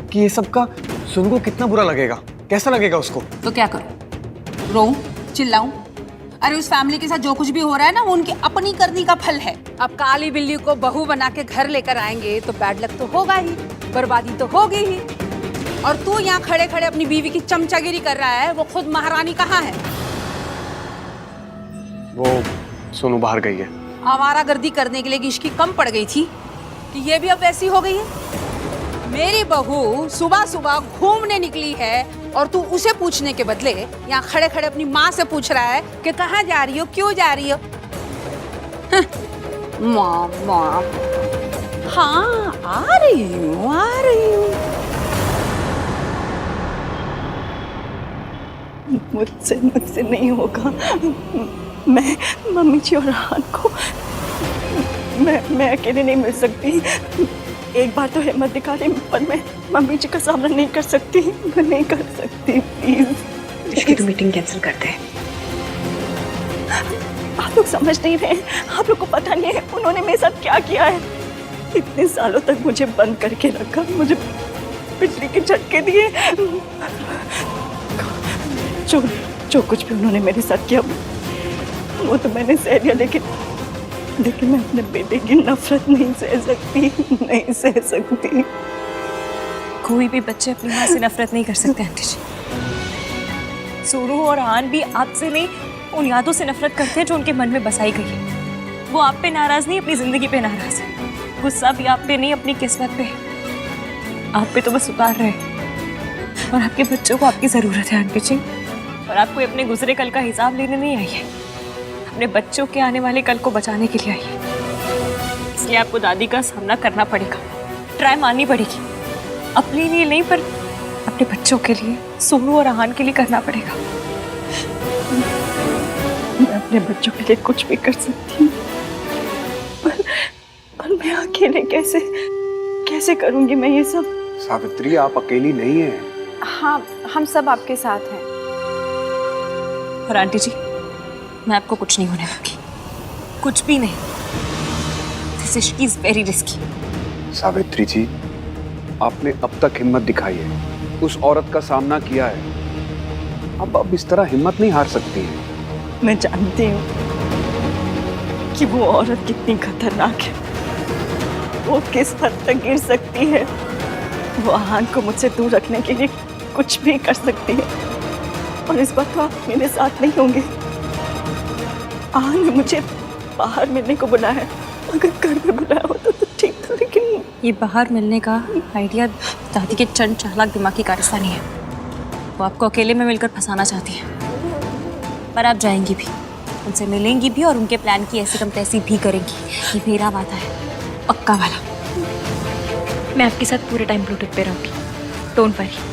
कि ये सब का सुन को कितना बुरा लगेगा, कैसा लगेगा उसको। तो क्या करूं? रोऊं, चिल्लाऊं? अरे उस फैमिली के साथ जो कुछ भी हो रहा है ना, वो उनकी अपनी करनी का फल है। अब काली बिल्ली को बहू बना के घर लेकर आएंगे तो बैड लक तो होगा ही, बर्बादी तो होगी ही। और तू यहाँ खड़े खड़े अपनी बीवी की चमचागिरी कर रहा है, वो खुद महारानी कहाँ है? वो सोनू बाहर गई है। आवारागर्दी करने के लिए इश्की कम पड़ गई थी कि ये भी अब वैसी हो गई है? मेरी बहू सुबह सुबह घूमने निकली है और तू उसे पूछने के बदले यहाँ खड़े खड़े अपनी माँ से पूछ रहा है कि कहाँ जा रही हो, क्यों जा रही हो? माँ माँ, हाँ आ रही हूँ, आ रही हूँ। मुझसे मुझसे नहीं होगा। मैं मम्मी जी और आहान को मैं अकेले नहीं मिल सकती। एक बार तो हिम्मत दिखा रही, पर मैं मम्मी जी का सामना नहीं कर सकती। मैं नहीं कर सकती, प्लीज। इसकी तो मीटिंग कैंसिल करते हैं। आप लोग समझ नहीं रहे, आप लोग को पता नहीं है उन्होंने मेरे साथ क्या किया है। इतने सालों तक मुझे बंद करके रखा, मुझे बिजली के झटके दिए। जो कुछ भी उन्होंने मेरे साथ किया वो तो मैंने सह लिया, लेकिन मैं अपने बेटे की नफरत नहीं सह सकती, नहीं सह सकती। कोई भी बच्चे अपनी माँ से नफरत नहीं कर सकते आंटी जी। सोनू और आहान भी आपसे नहीं, उन यादों से नफरत करते हैं जो उनके मन में बसाई गई है। वो आप पे नाराज नहीं, अपनी जिंदगी पे नाराज है। गुस्सा भी आप पे नहीं, अपनी किस्मत पे। आप पे तो बस उतार रहे हैं। और आपके बच्चों को आपकी जरूरत है आंटी जी। और आपको अपने गुजरे कल का हिसाब लेने नहीं आई है, अपने बच्चों के आने वाले कल को बचाने के लिए आई है। इसलिए आपको दादी का सामना करना पड़ेगा, ट्राई मारनी पड़ेगी। अपने लिए नहीं, पर अपने बच्चों के लिए, सोनू और आहान के लिए करना पड़ेगा। मैं अपने बच्चों के लिए कुछ भी कर सकती हूँ, पर मैं अकेले कैसे करूँगी मैं ये सब? सावित्री, आप अकेली नहीं हैं। हाँ, हम सब आपके साथ हैं। और आंटी जी, मैं आपको कुछ नहीं होने दूंगी, कुछ भी नहीं। दिस इश्क इज वेरी रिस्की। सावित्री जी, आपने अब तक हिम्मत दिखाई है, उस औरत का सामना किया है। अब इस तरह हिम्मत नहीं हार सकती है। मैं जानती हूँ कि वो औरत कितनी खतरनाक है, वो किस हद तक गिर सकती है। वो आहान को मुझसे दूर रखने के लिए कुछ भी कर सकती है, और इस बार तो आप मेरे साथ नहीं होंगे। आहान ने मुझे बाहर मिलने को बुलाया, अगर घर में बुलाया होता तो ठीक था, लेकिन ये बाहर मिलने का आइडिया दादी के चंड चालाक दिमाग की कारस्तानी है। वो आपको अकेले में मिलकर फंसाना चाहती है, पर आप जाएंगी भी, उनसे मिलेंगी भी और उनके प्लान की ऐसी कम तैसी भी करेंगी। ये मेरा वादा है, पक्का वाला। मैं आपके साथ पूरे टाइम ब्लूटूथ पे रहूंगी, डोंट वरी।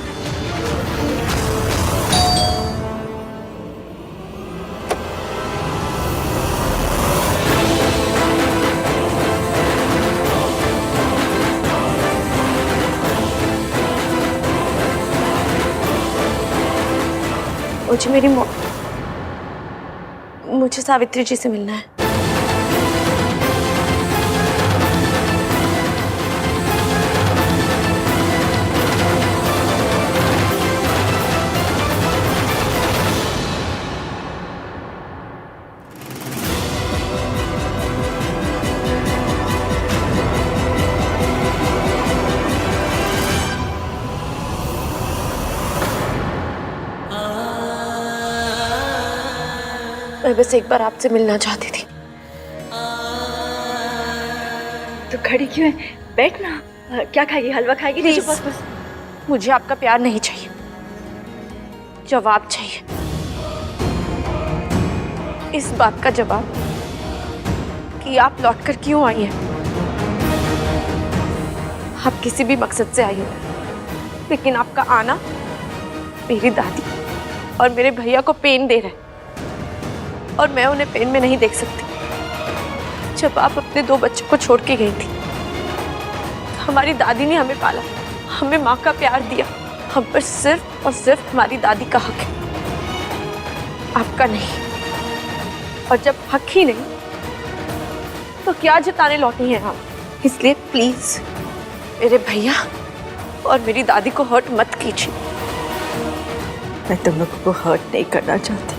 मुझे मुझे सावित्री जी से मिलना है। मैं बस एक बार आपसे मिलना चाहती थी। तो खड़ी क्यों है? बैठ ना। क्या खाएगी? हलवा खाएगी? प्लीज, मुझे आपका प्यार नहीं चाहिए, जवाब चाहिए। इस बात का जवाब कि आप लौटकर क्यों आई हैं। आप किसी भी मकसद से आई हो, लेकिन आपका आना मेरी दादी और मेरे भैया को पेन दे रहा है, और मैं उन्हें पेन में नहीं देख सकती। जब आप अपने 2 बच्चों को छोड़ के गई थी, हमारी दादी ने हमें पाला, हमें माँ का प्यार दिया। हम पर सिर्फ और सिर्फ हमारी दादी का हक है, आपका नहीं। और जब हक ही नहीं तो क्या जताने लौटी हैं आप? इसलिए प्लीज मेरे भैया और मेरी दादी को हर्ट मत कीजिए। मैं तुम लोगों को हर्ट नहीं करना चाहती।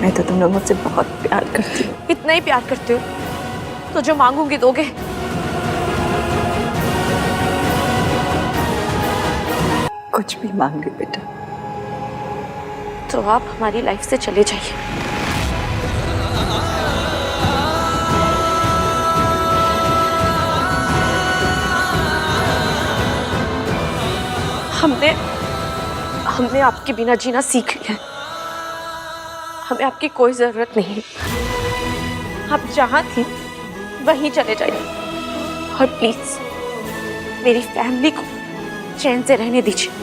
मैं तो तुम लोग मुझसे बहुत प्यार करती हूँ। इतना ही प्यार करते हो तो जो मांगूंगी दोगे? कुछ भी मांग ली बेटा। तो आप हमारी लाइफ से चले जाइए। हमने आपके बिना जीना सीख लिया है। हमें आपकी कोई जरूरत नहीं है। आप जहां थी वहीं चले जाइए, और प्लीज मेरी फैमिली को चैन से रहने दीजिए।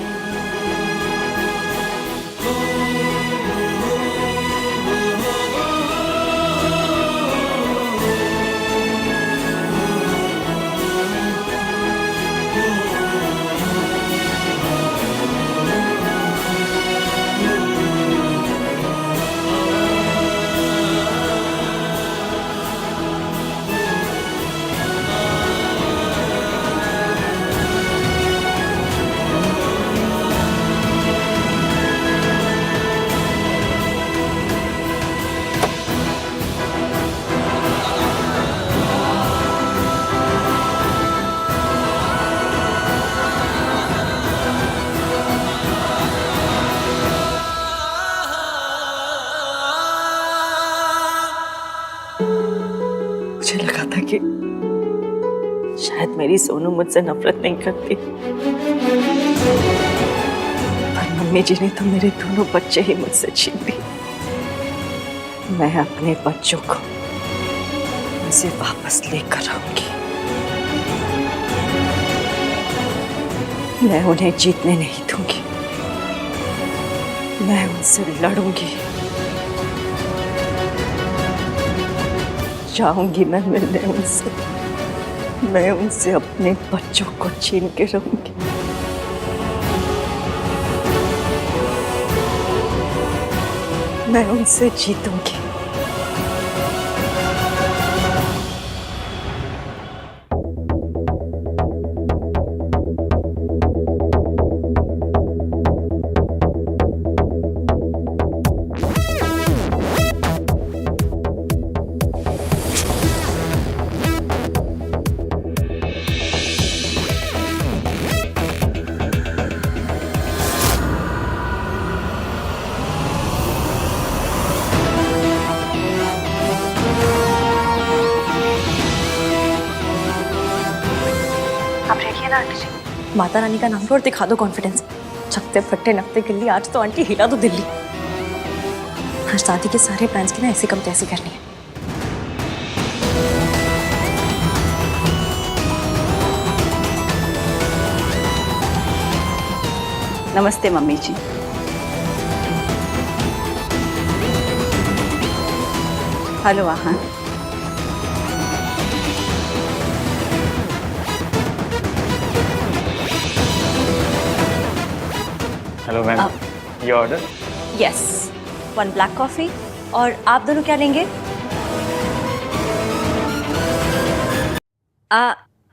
मुझे लगा था कि शायद मेरी सोनू मुझसे नफरत नहीं करती, पर मम्मी जी ने तो मेरे दोनों बच्चे ही मुझसे छीन लिए। मैं अपने बच्चों को मुझसे वापस लेकर आऊंगी। मैं उन्हें जीतने नहीं दूंगी। मैं उनसे लड़ूंगी। जाऊंगी मैं मिलने उनसे। मैं उनसे अपने बच्चों को छीन के रहूंगी। मैं उनसे जीतूंगी। माता रानी का नाम लो और दिखा दो कॉन्फिडेंस। छकते फट्टे नकते गिल्ली, आज तो आंटी हिला दो दिल्ली। हर शादी के सारे प्लान्स की ना ऐसे कम तैसे करनी है। नमस्ते मम्मी जी। हेलो आहान। हेलो मैम, ये ऑर्डर? Yes, 1 black coffee. और आप दोनों क्या लेंगे?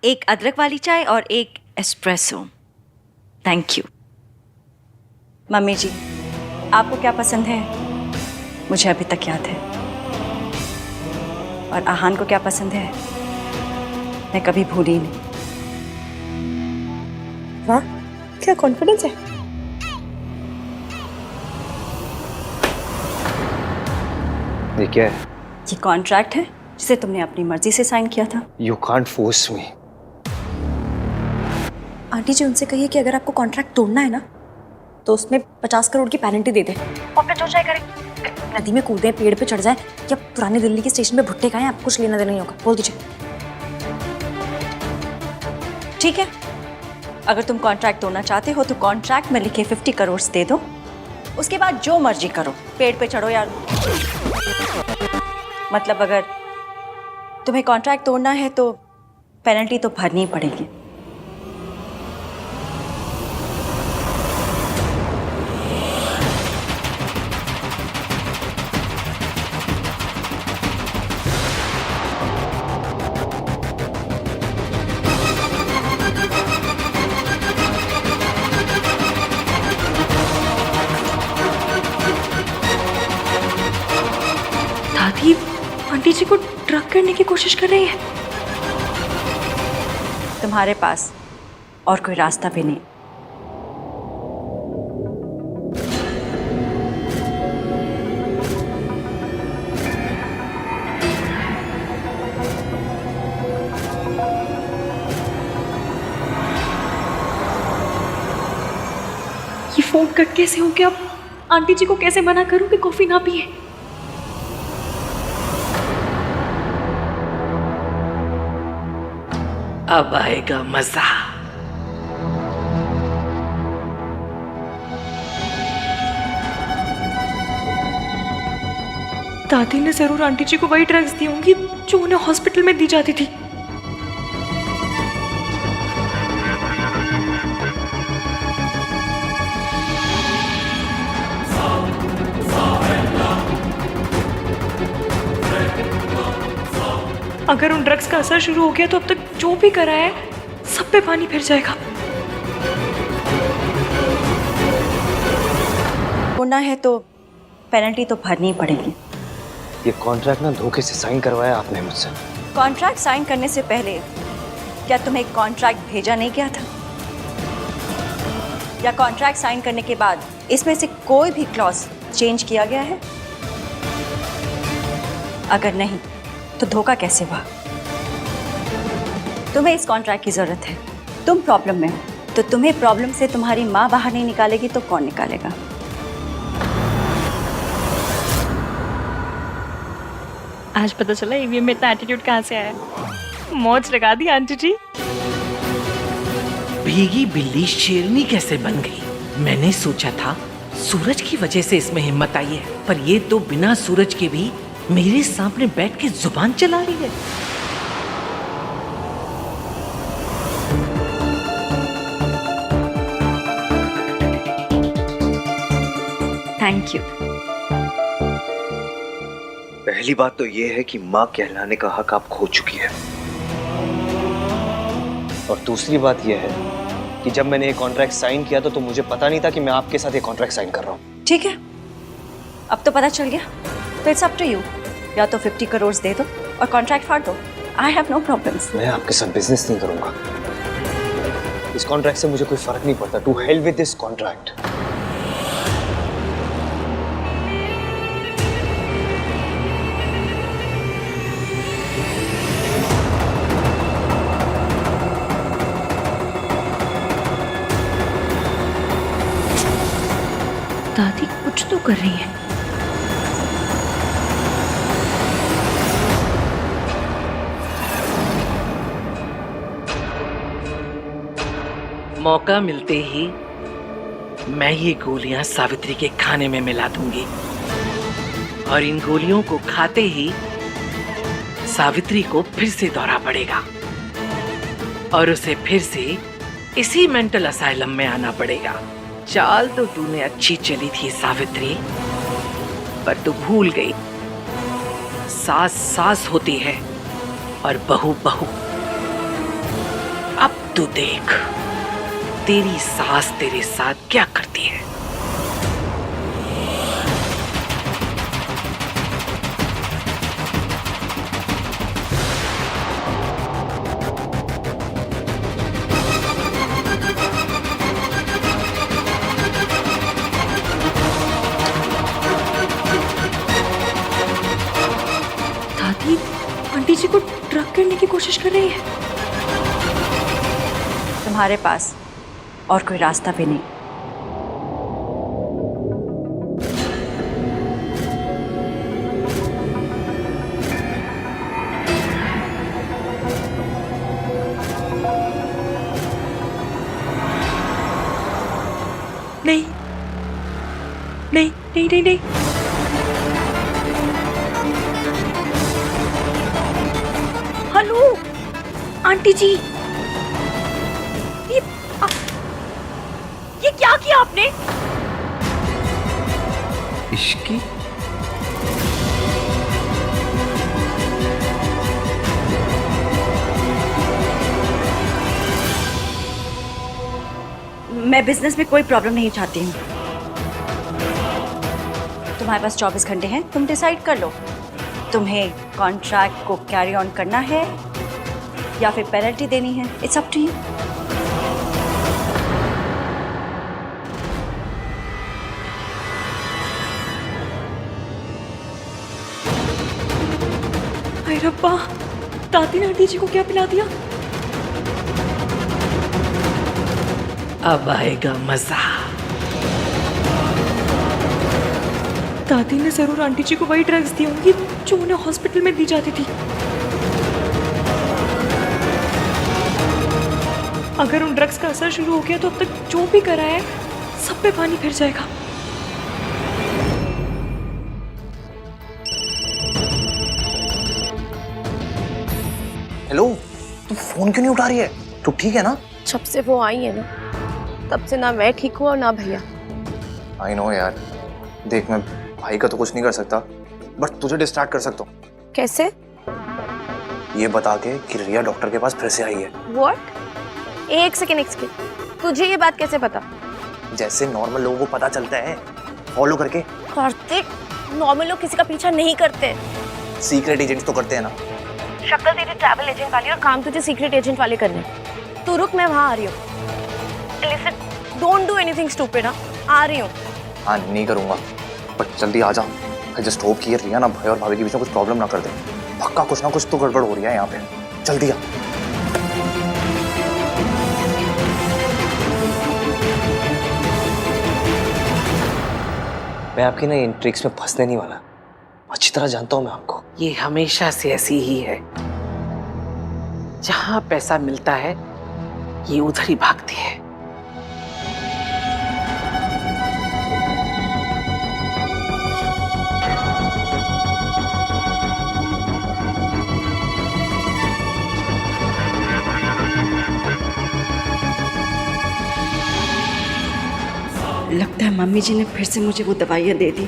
एक अदरक वाली चाय और एक एस्प्रेसो। Thank you. मम्मी जी, आपको क्या पसंद है मुझे अभी तक याद है, और आहान को क्या पसंद है मैं कभी भूली नहीं। वाह, क्या कॉन्फिडेंस है। ये क्या है? ये कॉन्ट्रैक्ट है जिसे तुमने अपनी मर्जी से साइन किया था। You can't force me. Aunty ji उनसे कहिए कि अगर आपको कॉन्ट्रैक्ट तोड़ना है ना तो उसमें 50 करोड़ की पेनल्टी दे दे और फिर जो चाहे करें। नदी में कूदें, पेड़ पे चढ़ जाए या पुरानी दिल्ली के स्टेशन पे भुट्टे खाएं, आपको कुछ लेना देना नहीं होगा। बोल दीजिए। ठीक है, अगर तुम कॉन्ट्रैक्ट तोड़ना चाहते हो तो कॉन्ट्रैक्ट में लिखे 50 करोड़ दे दो, उसके बाद जो मर्जी करो, पेड़ पे चढ़ो यार। मतलब अगर तुम्हें कॉन्ट्रैक्ट तोड़ना है तो पेनल्टी तो भरनी ही पड़ेगी। दादी आंटी जी को ड्रग करने की कोशिश कर रही है। तुम्हारे पास और कोई रास्ता भी नहीं। ये फोन कट कैसे हो गया? अब आंटी जी को कैसे मना करूं कि कॉफी ना पिए? अब आएगा मजा। दादी ने जरूर आंटी जी को वही ड्रग्स दी होंगी जो उन्हें हॉस्पिटल में दी जाती थी। अगर उन ड्रग्स का असर शुरू हो गया तो अब तक जो भी करा है सब पे पानी फिर जाएगा। होना है तो पेनल्टी तो भरनी ही पड़ेगी। ये कॉन्ट्रैक्ट ना धोखे से साइन करवाया आपने मुझसे। कॉन्ट्रैक्ट साइन करने से पहले क्या तुम्हें कॉन्ट्रैक्ट भेजा नहीं गया था? या कॉन्ट्रैक्ट साइन करने के बाद इसमें से कोई भी क्लॉज चेंज किया गया है? अगर नहीं तो धोखा कैसे हुआ? तुम्हें इस कॉन्ट्रैक्ट की जरूरत है, तुम प्रॉब्लम में हो, तो तुम्हें प्रॉब्लम से तुम्हारी माँ बाहर नहीं निकालेगी तो कौन निकालेगा? आज पता चला ईवीएम में इतना एटीट्यूड कहाँ से आया। मौज लगा दी आंटी जी। भीगी बिल्ली शेरनी कैसे बन गई? मैंने सोचा था सूरज की वजह से इसमें हिम्मत आई है, पर ये तो बिना सूरज के भी मेरे सामने बैठ के जुबान चला रही है। Thank you. पहली बात तो ये है कि माँ कहलाने का हक आप खो चुकी है, और दूसरी बात ये है कि जब मैंने ये कॉन्ट्रैक्ट साइन किया तो मुझे पता नहीं था कि मैं आपके साथ ये कॉन्ट्रैक्ट साइन कर रहा हूँ। ठीक है, अब तो पता चल गया, तो इट्स अप टू यू। या तो 50 करोड़ दे दो और कॉन्ट्रैक्ट फाड़ दो। I have no problems. मैं आपके साथ बिजनेस नहीं करूंगा। इस कॉन्ट्रैक्ट से मुझे कोई फर्क नहीं पड़ता। To hell with this contract. दादी कुछ तो कर रही है। मौका मिलते ही मैं ये गोलियां सावित्री के खाने में मिला दूंगी, और इन गोलियों को खाते ही सावित्री को फिर से दौरा पड़ेगा और उसे फिर से इसी मेंटल असाइलम में आना पड़ेगा। चाल तो तूने अच्छी चली थी सावित्री, पर तू भूल गई सास सास होती है और बहू बहू। अब तू देख तेरी सास तेरे साथ क्या करती है। कोशिश कर रही है। तुम्हारे पास और कोई रास्ता भी नहीं। नहीं नहीं नहीं नहीं नहीं, हेलो आंटी जी, ये क्या किया आपने? इश्की मैं बिजनेस में कोई प्रॉब्लम नहीं चाहती हूँ। तुम्हारे पास 24 घंटे हैं, तुम डिसाइड कर लो। तुम्हें कॉन्ट्रैक्ट को कैरी ऑन करना है या फिर पेनल्टी देनी है। It's up to you. हाय रब्बा, दादी ने आंटी जी को क्या पिला दिया? अब आएगा मजा। दादी ने जरूर आंटी जी को वही ड्रग्स दी होंगी जो उन्हें हॉस्पिटल में दी जाती थी। अगर उन ड्रग्स का असर शुरू हो गया तो अब तक जो भी करा है सब पे पानी फिर जाएगा। हेलो, तू फोन क्यों नहीं उठा रही है? तू ठीक है ना? जब से वो आई है ना, तब से ना मैं ठीक हूँ और ना भैया। आई नो यार, देख मैं भाई का तो कुछ नहीं कर सकता, बट तुझे डिस्ट्रैक्ट कर सकता हूँ। कैसे? ये बता के कि रिया डॉक्टर के पास फिर से आई है। What? एक सेकेंड, तुझे ये बात कैसे पता? जैसे नॉर्मल लोगों को पता चलता है फॉलो करके। कार्तिक, नॉर्मल लोग किसी का पीछा नहीं करते। सीक्रेट एजेंट्स तो करते हैं ना। शक्ल तेरी ट्रैवल एजेंट वाली और काम तुझे सीक्रेट एजेंट वाले करने। तू रुक, मैं वहाँ आ रही हूँ। Listen, don't do anything stupid, हाँ? आ रही हूँ। हाँ नहीं करूँगा, बट जल्दी आ जा। I just hope कि ये रिया ना भाई और भाभी के बीच में कुछ प्रॉब्लम ना कर दे। पक्का कुछ ना कुछ तो गड़बड़ हो रही है यहाँ पे। जल्दी आ। मैं आपकी ना इन ट्रिक्स में फंसने नहीं वाला। अच्छी तरह जानता हूँ मैं आपको। ये हमेशा से ऐसी ही है। जहां पैसा मिलता है ये उधर ही भागती है। लगता है मम्मी जी ने फिर से मुझे वो दवाइयाँ दे दी।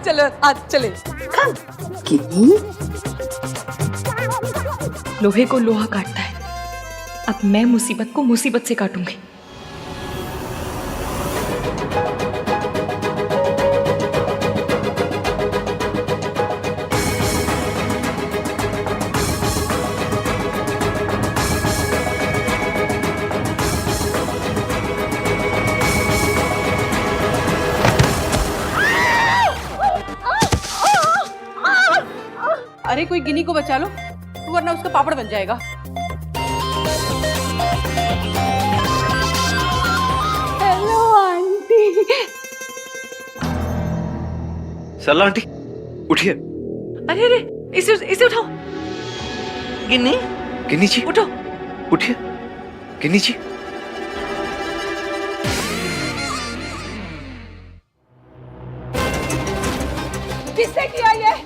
चलो आज चले। लोहे को लोहा काटता है। अब मैं मुसीबत को मुसीबत से काटूंगी। अरे कोई गिनी को बचा लो, वरना उसका पापड़ बन जाएगा। Hello aunty. सरला आंटी उठिए। अरे अरे, इसे उठाओ। गिन्नी, गिन्नी जी उठो। उठिए। गिन्नी जी किसने किया ये?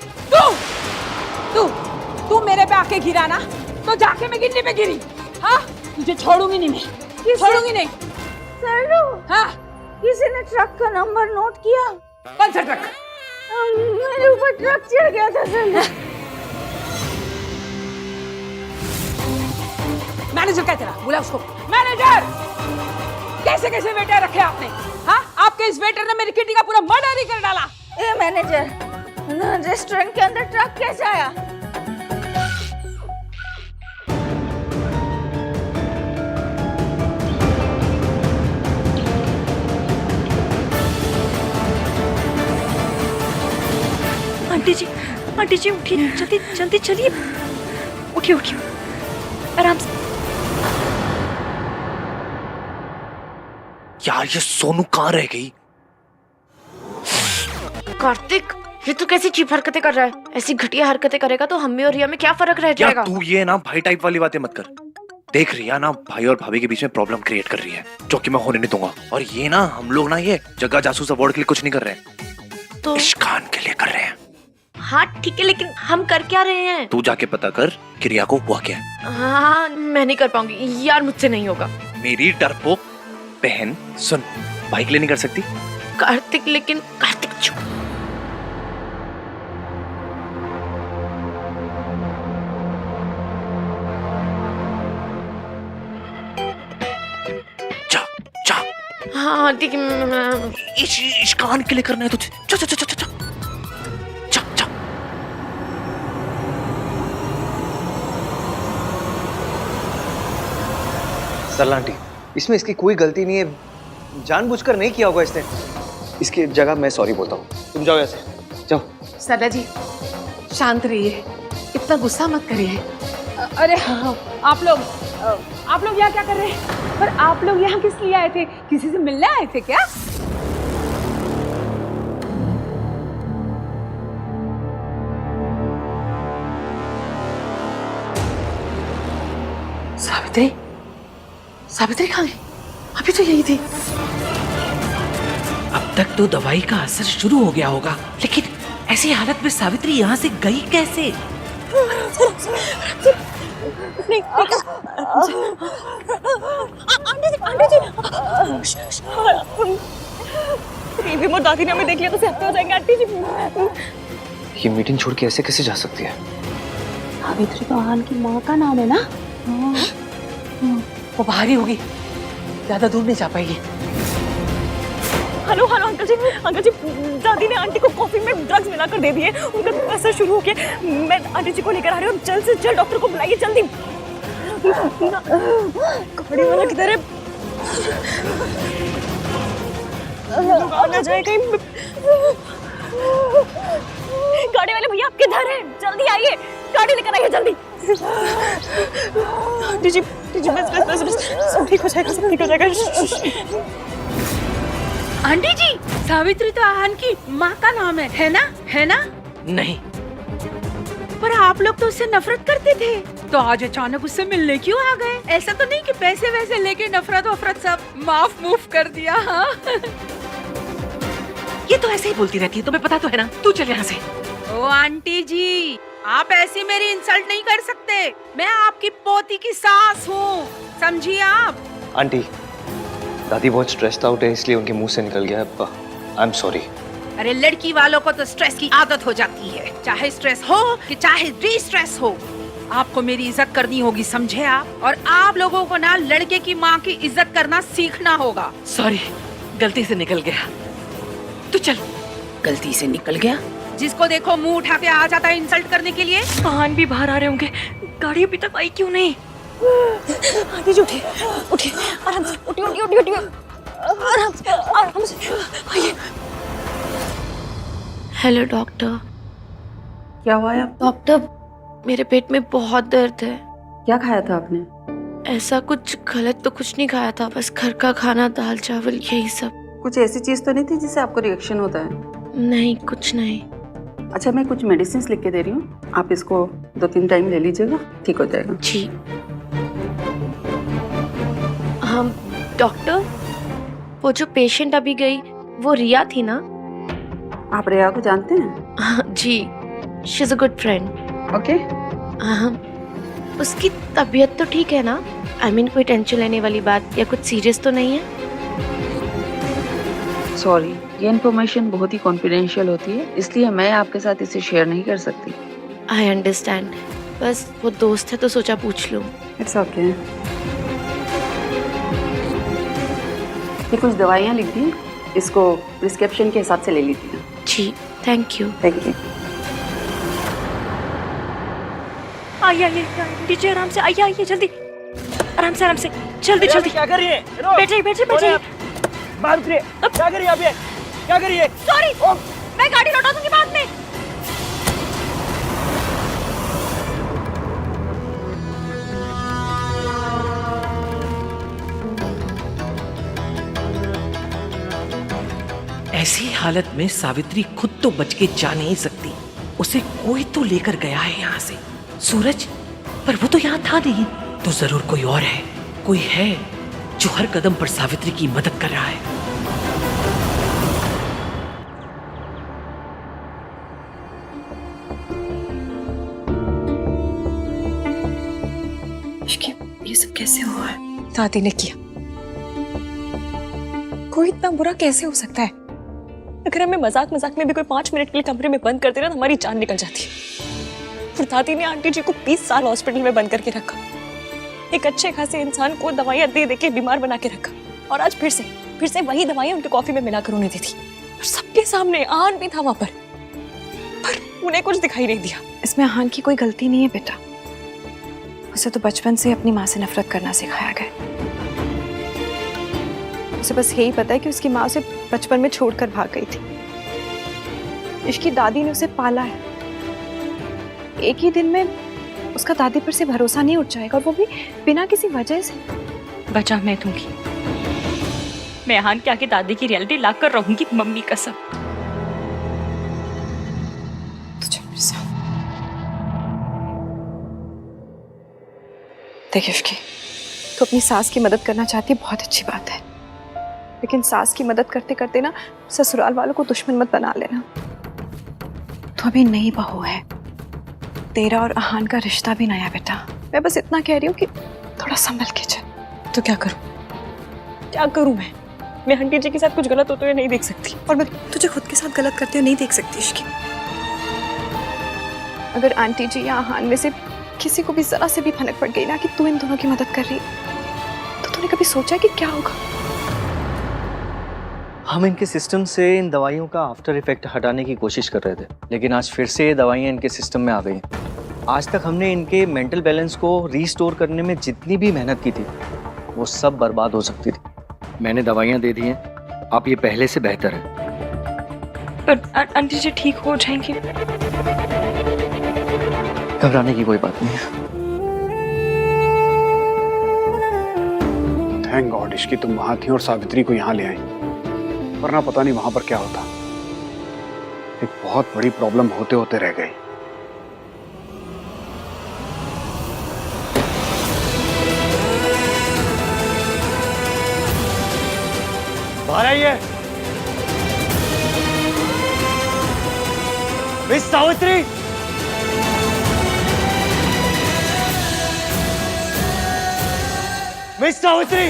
तू मेरे पे आके गिरा ना, तो जाके मैं गिन्नी पे गिरी। हाँ, तुझे छोड़ूंगी नहीं मैं, छोड़ूंगी नहीं। सरू, हाँ, किसी ने ट्रक का नंबर नोट किया? कौन सा ट्रक? मेरे ऊपर ट्रक चढ़ गया था सर। मैनेजर क्या तेरा? बुला उसको। मैनेजर! कैसे कैसे वेटर रखे आपने? हाँ, आपके इस वेटर ने मेरी किटी का पूरा मर्डर ही कर डाला। ए मैनेजर, रेस्टोरेंट के अंदर ट्रक कैसे आया? आंटी जी उठिए, जल्दी जल्दी चलिए, उठिए उठिए, आराम से। यार ये सोनू कहाँ रह गई? कार्तिक, ये तू कैसी चीप हरकतें कर रहा है? ऐसी घटिया हरकतें करेगा तो हम में और रिया में क्या फर्क रह जाएगा? यार तू ये ना भाई टाइप वाली बातें मत कर। देख रिया ना भाई और भाभी के बीच में प्रॉब्लम क्रिएट कर रही है, जो कि मैं होने नहीं दूंगा। और ये ना हम लोग ना ये जगह जासूस अवार्ड के लिए कुछ नहीं कर रहे हैं, तो इश्कान के लिए कर रहे हैं। हाँ ठीक है, लेकिन हम कर क्या रहे हैं? तू जाके पता कर कि रिया को हुआ क्या है। हाँ मैं नहीं कर पाऊंगी यार, मुझसे नहीं होगा। मेरी डरपोक बहन सुन, भाई के लिए नहीं कर सकती? कार्तिक, लेकिन कार्तिक चुप। जा जा। हाँ ठीक है, इश्कान के लिए करना है तुझे। जा जा जा जा जा जा जा। सरला आंटी, इसमें इसकी कोई गलती नहीं है, जानबूझकर नहीं किया होगा इसने। इसकी जगह मैं सॉरी बोलता हूँ, तुम जाओ ऐसे, जाओ। सरला जी शांत रहिए, इतना गुस्सा मत करिए। अरे हाँ, आप लोग यहाँ क्या कर रहे हैं? पर आप लोग यहाँ किस लिए आए थे? किसी से मिलने आए थे क्या? सावित्री, सावित्री कहाँ गई? अभी तो यही थी। अब तक तो दवाई का असर शुरू हो गया होगा, लेकिन ऐसी हालत में सावित्री यहाँ से गई कैसे? रिमोट दादी ने हमें देख लिया तो सहते हो जाएंगे आंटी जी। ये मीटिंग छोड़ के ऐसे कैसे जा सकती है? सावित्री तो आहान की माँ का नाम है ना? वो बाहर ही होगी, ज्यादा दूर नहीं जा पाएगी। हेलो हेलो अंकल जी, दादी ने आंटी को कॉफी में ड्रग्स मिलाकर दे दिए, उनका असर शुरू हो गया। मैं आंटी जी को लेकर आ रही हूँ, जल्द से जल्द डॉक्टर को बुलाइए, जल्दी। गाड़ी वाला किधर है? आ जाए कहीं। गाड़ी वाले भैया आप किधर हैं? जल्दी आइए, गाड़ी लेकर आइए जल्दी। आंटी जी बस सब ठीक हो जाएगा, सब ठीक हो जाएगा। आंटी जी, सावित्री तो आहान की माँ का नाम है ना? है ना? नहीं, पर आप लोग तो उससे नफरत करते थे, तो आज अचानक उससे मिलने क्यों आ गए? ऐसा तो नहीं कि पैसे वैसे लेके नफरत वफरत सब माफ मूफ कर दिया? हाँ ये तो ऐसे ही बोलती रहती है, तुम्हें पता तो है ना। तू चल यहाँ से। ओ आंटी जी, आप ऐसी मेरी इंसल्ट नहीं कर सकते। मैं आपकी पोती की सास हूँ, समझिए आप। आंटी, दादी बहुत स्ट्रेस्ड आउट है, इसलिए उनके मुंह से निकल गया। I am sorry. अरे लड़की वालों को तो स्ट्रेस की आदत हो जाती है, चाहे स्ट्रेस हो कि चाहे डी स्ट्रेस हो। आपको मेरी इज्जत करनी होगी, समझे आप? और आप लोगों को ना लड़के की माँ की इज्जत करना सीखना होगा। सॉरी, गलती से निकल गया। तू चल। गलती से निकल गया? जिसको देखो मुंह उठा के आ जाता है इंसल्ट करने के लिए। आहान भी बाहर आ रहे होंगे, गाड़ी अभी तक आई क्यों नहीं? आंटी जी उठिए, आराम से, उठिए, आराम से आइए। Hello doctor. क्या हुआ है? डॉक्टर, मेरे पेट में बहुत दर्द है। क्या खाया था आपने? ऐसा कुछ गलत तो कुछ नहीं खाया था, बस घर का खाना, दाल चावल यही सब। कुछ ऐसी चीज तो नहीं थी जिससे आपको रिएक्शन होता है? नहीं, कुछ नहीं। अच्छा, मैं कुछ मेडिसिन लिख के दे रही हूँ, आप इसको 2-3 टाइम ले लीजिएगा, ठीक हो जाएगा। जी। हाँ डॉक्टर, वो जो पेशेंट अभी गई वो रिया थी ना? आप रिया को जानते हैं? जी, she is a good friend. Okay. हाँ, उसकी तबीयत तो ठीक है ना? आई मीन कोई टेंशन लेने वाली बात या कुछ सीरियस तो नहीं है? सॉरी, ये इन्फॉर्मेशन बहुत ही कॉन्फिडेंशियल होती है, इसलिए मैं आपके साथ इसे शेयर नहीं कर सकती। आई अंडरस्टैंड, बस वो दोस्त है तो सोचा पूछ लूं। It's okay. ये कुछ दवाइयाँ लिख दी, इसको प्रिस्क्रिप्शन के हिसाब से ले लीजिए। जी, थैंक यू। Thank you. आइए नीचे, आराम से आइए जल्दी, आराम से जल्दी। क्या कर रही है? बैठिए। बाहर उतरिए। क्या कर रही है? सॉरी, मैं गाड़ी लौटा दूंगी बाद में। हालत में सावित्री खुद तो बच के जा नहीं सकती, उसे कोई तो लेकर गया है यहाँ से। सूरज, पर वो तो यहाँ था नहीं, तो जरूर कोई और है, कोई है जो हर कदम पर सावित्री की मदद कर रहा है। ये सब कैसे हुआ है? दादी ने किया। कोई इतना बुरा कैसे हो सकता है? अगर हमें मजाक मजाक में भी कोई 5 मिनट के लिए कमरे में बंद कर देना तो हमारी जान निकल जाती है। और दादी ने आंटी जी को 20 साल हॉस्पिटल में बंद करके रखा, एक अच्छे खासे इंसान को दवाइयां दे दे के बीमार बना के रखा, और आज फिर से वही दवाइयां उनके कॉफी में मिलाकर उन्हें दी थी। और सबके सामने आहान भी था वहां पर उन्हें कुछ दिखाई नहीं दिया। इसमें आहान की कोई गलती नहीं है बेटा, उसे तो बचपन से अपनी माँ से नफरत करना सिखाया गया। उसे बस यही पता है कि उसकी माँ उसे बचपन में छोड़कर भाग गई थी। इसकी दादी ने उसे पाला है। एक ही दिन में उसका दादी पर से भरोसा नहीं उठ जाएगा, और वो भी बिना किसी वजह से। बचा मैं दूंगी, मैं आहान के आगे दादी की रियलिटी लाकर रहूंगी, मम्मी कसम। देखिए इश्की, तो अपनी सास की मदद करना चाहती है, बहुत अच्छी बात है, लेकिन सास की मदद करते करते ना ससुराल वालों को दुश्मन मत बना लेना। तो अभी नई बहू है, तेरा और आहान का रिश्ता भी नया बेटा। मैं बस इतना कह रही हूँ कि थोड़ा संभल के चल। तो क्या करूं मैं आंटी जी के साथ कुछ गलत होते हुए नहीं देख सकती, और मैं तुझे खुद के साथ गलत करते हुए नहीं देख सकती इश्की। अगर आंटी जी या आहान में से किसी को भी जरा से भी भनक पड़ गई ना कि तू इन दोनों की मदद कर रही, तो तूने कभी सोचा कि क्या होगा? हम इनके सिस्टम से इन दवाइयों का आफ्टर इफेक्ट हटाने की कोशिश कर रहे थे, लेकिन आज फिर से ये दवाइयाँ इनके सिस्टम में आ गई। आज तक हमने इनके मेंटल बैलेंस को रीस्टोर करने में जितनी भी मेहनत की थी, वो सब बर्बाद हो सकती थी। मैंने दवाइयाँ दे दी हैं, आप ये पहले से बेहतर है। पर आंटी जी ठीक हो जाएंगे, घबराने की कोई बात नहीं है। थैंक गॉड इश्की तुम वहां थी और सावित्री को यहाँ ले आई, वरना पता नहीं वहां पर क्या होता। एक बहुत बड़ी प्रॉब्लम होते होते रह गई। बाहर आइए। मिस सावित्री, मिस सावित्री,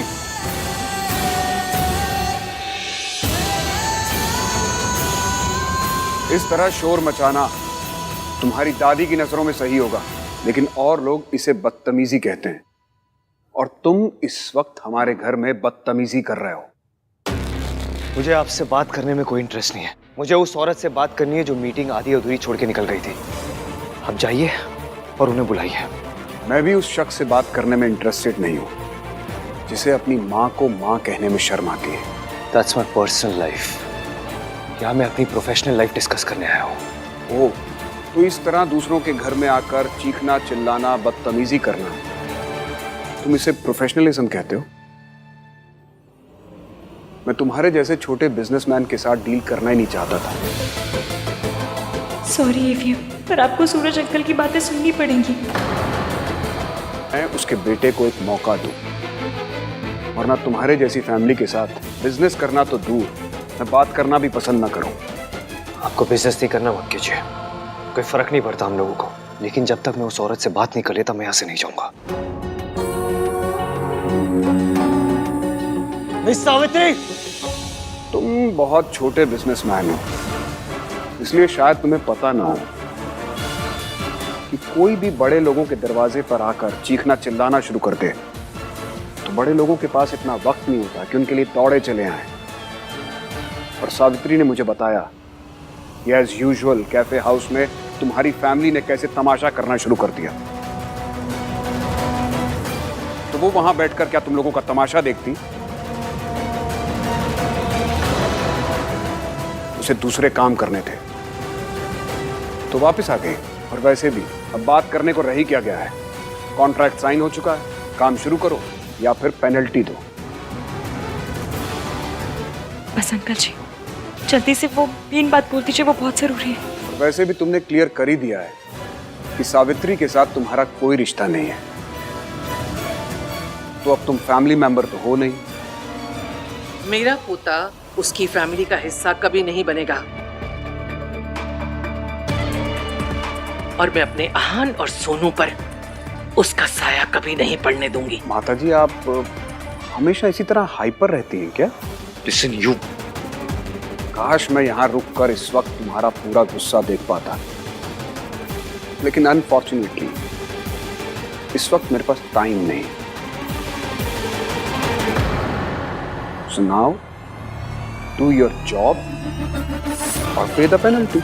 इस तरह शोर मचाना तुम्हारी दादी की नजरों में सही होगा, लेकिन और लोग इसे बदतमीजी कहते हैं, और तुम इस वक्त हमारे घर में बदतमीजी कर रहे हो। मुझे आपसे बात करने में कोई इंटरेस्ट नहीं है। मुझे उस औरत से बात करनी है जो मीटिंग आधी अधूरी छोड़ के निकल गई थी। आप जाइए और उन्हें बुलाइए। मैं भी उस शख्स से बात करने में इंटरेस्टेड नहीं हूं जिसे अपनी माँ को माँ कहने में शर्म आती है। That's my personal life. यहाँ मैं अपनी प्रोफेशनल लाइफ डिस्कस करने आया हूँ। ओह, तो इस तरह दूसरों के घर में आकर चीखना, चिल्लाना, बदतमीजी करना, तुम इसे प्रोफेशनलिज्म कहते हो? मैं तुम्हारे जैसे छोटे बिजनेसमैन के साथ डील करना ही नहीं चाहता था। सॉरी एवीएम, पर आपको सूरज अंकल की बातें सुननी पड़ेंगी। मैं उसके बेटे को एक मौका दूं, वरना तुम्हारे जैसी फैमिली के साथ बिजनेस करना तो दूर, मैं बात करना भी पसंद ना करूं। आपको बिजनेस नहीं करना मत कीजिए, कोई फर्क नहीं पड़ता हम लोगों को, लेकिन जब तक मैं उस औरत से बात नहीं कर लेता मैं यहाँ से नहीं जाऊंगा। मिस सावित्री, तुम बहुत छोटे बिजनेसमैन हो, इसलिए शायद तुम्हें पता ना हो कि कोई भी बड़े लोगों के दरवाजे पर आकर चीखना चिल्लाना शुरू कर दे तो बड़े लोगों के पास इतना वक्त नहीं होता कि उनके लिए दौड़े चले आए। और सावित्री ने मुझे बताया कि एज यूजुअल कैफे हाउस में तुम्हारी फैमिली ने कैसे तमाशा करना शुरू कर दिया। तो वो वहां बैठकर क्या तुम लोगों का तमाशा देखती? उसे दूसरे काम करने थे तो वापस आ गई। और वैसे भी अब बात करने को रह ही क्या गया है, कॉन्ट्रैक्ट साइन हो चुका है, काम शुरू करो या फिर पेनल्टी दो। बस अंकल जी, जल्दी से वो मेन बात बोल दीजिए, वो बहुत जरूरी है। और वैसे भी तुमने क्लियर कर ही दिया है कि सावित्री के साथ तुम्हारा कोई रिश्ता नहीं है, तो अब तुम फैमिली मेंबर तो हो नहीं। मेरा पोता उसकी फैमिली का हिस्सा कभी नहीं बनेगा, और मैं अपने आहान और सोनू पर उसका साया कभी नहीं पड़ने दूंगी। माताजी, आप हमेशा इसी तरह हाइपर रहती हैं क्या? लिसन यू, काश मैं यहाँ रुककर इस वक्त तुम्हारा पूरा गुस्सा देख पाता, लेकिन अनफॉर्चुनेटली इस वक्त मेरे पास टाइम नहीं। So now, do your job or pay the penalty.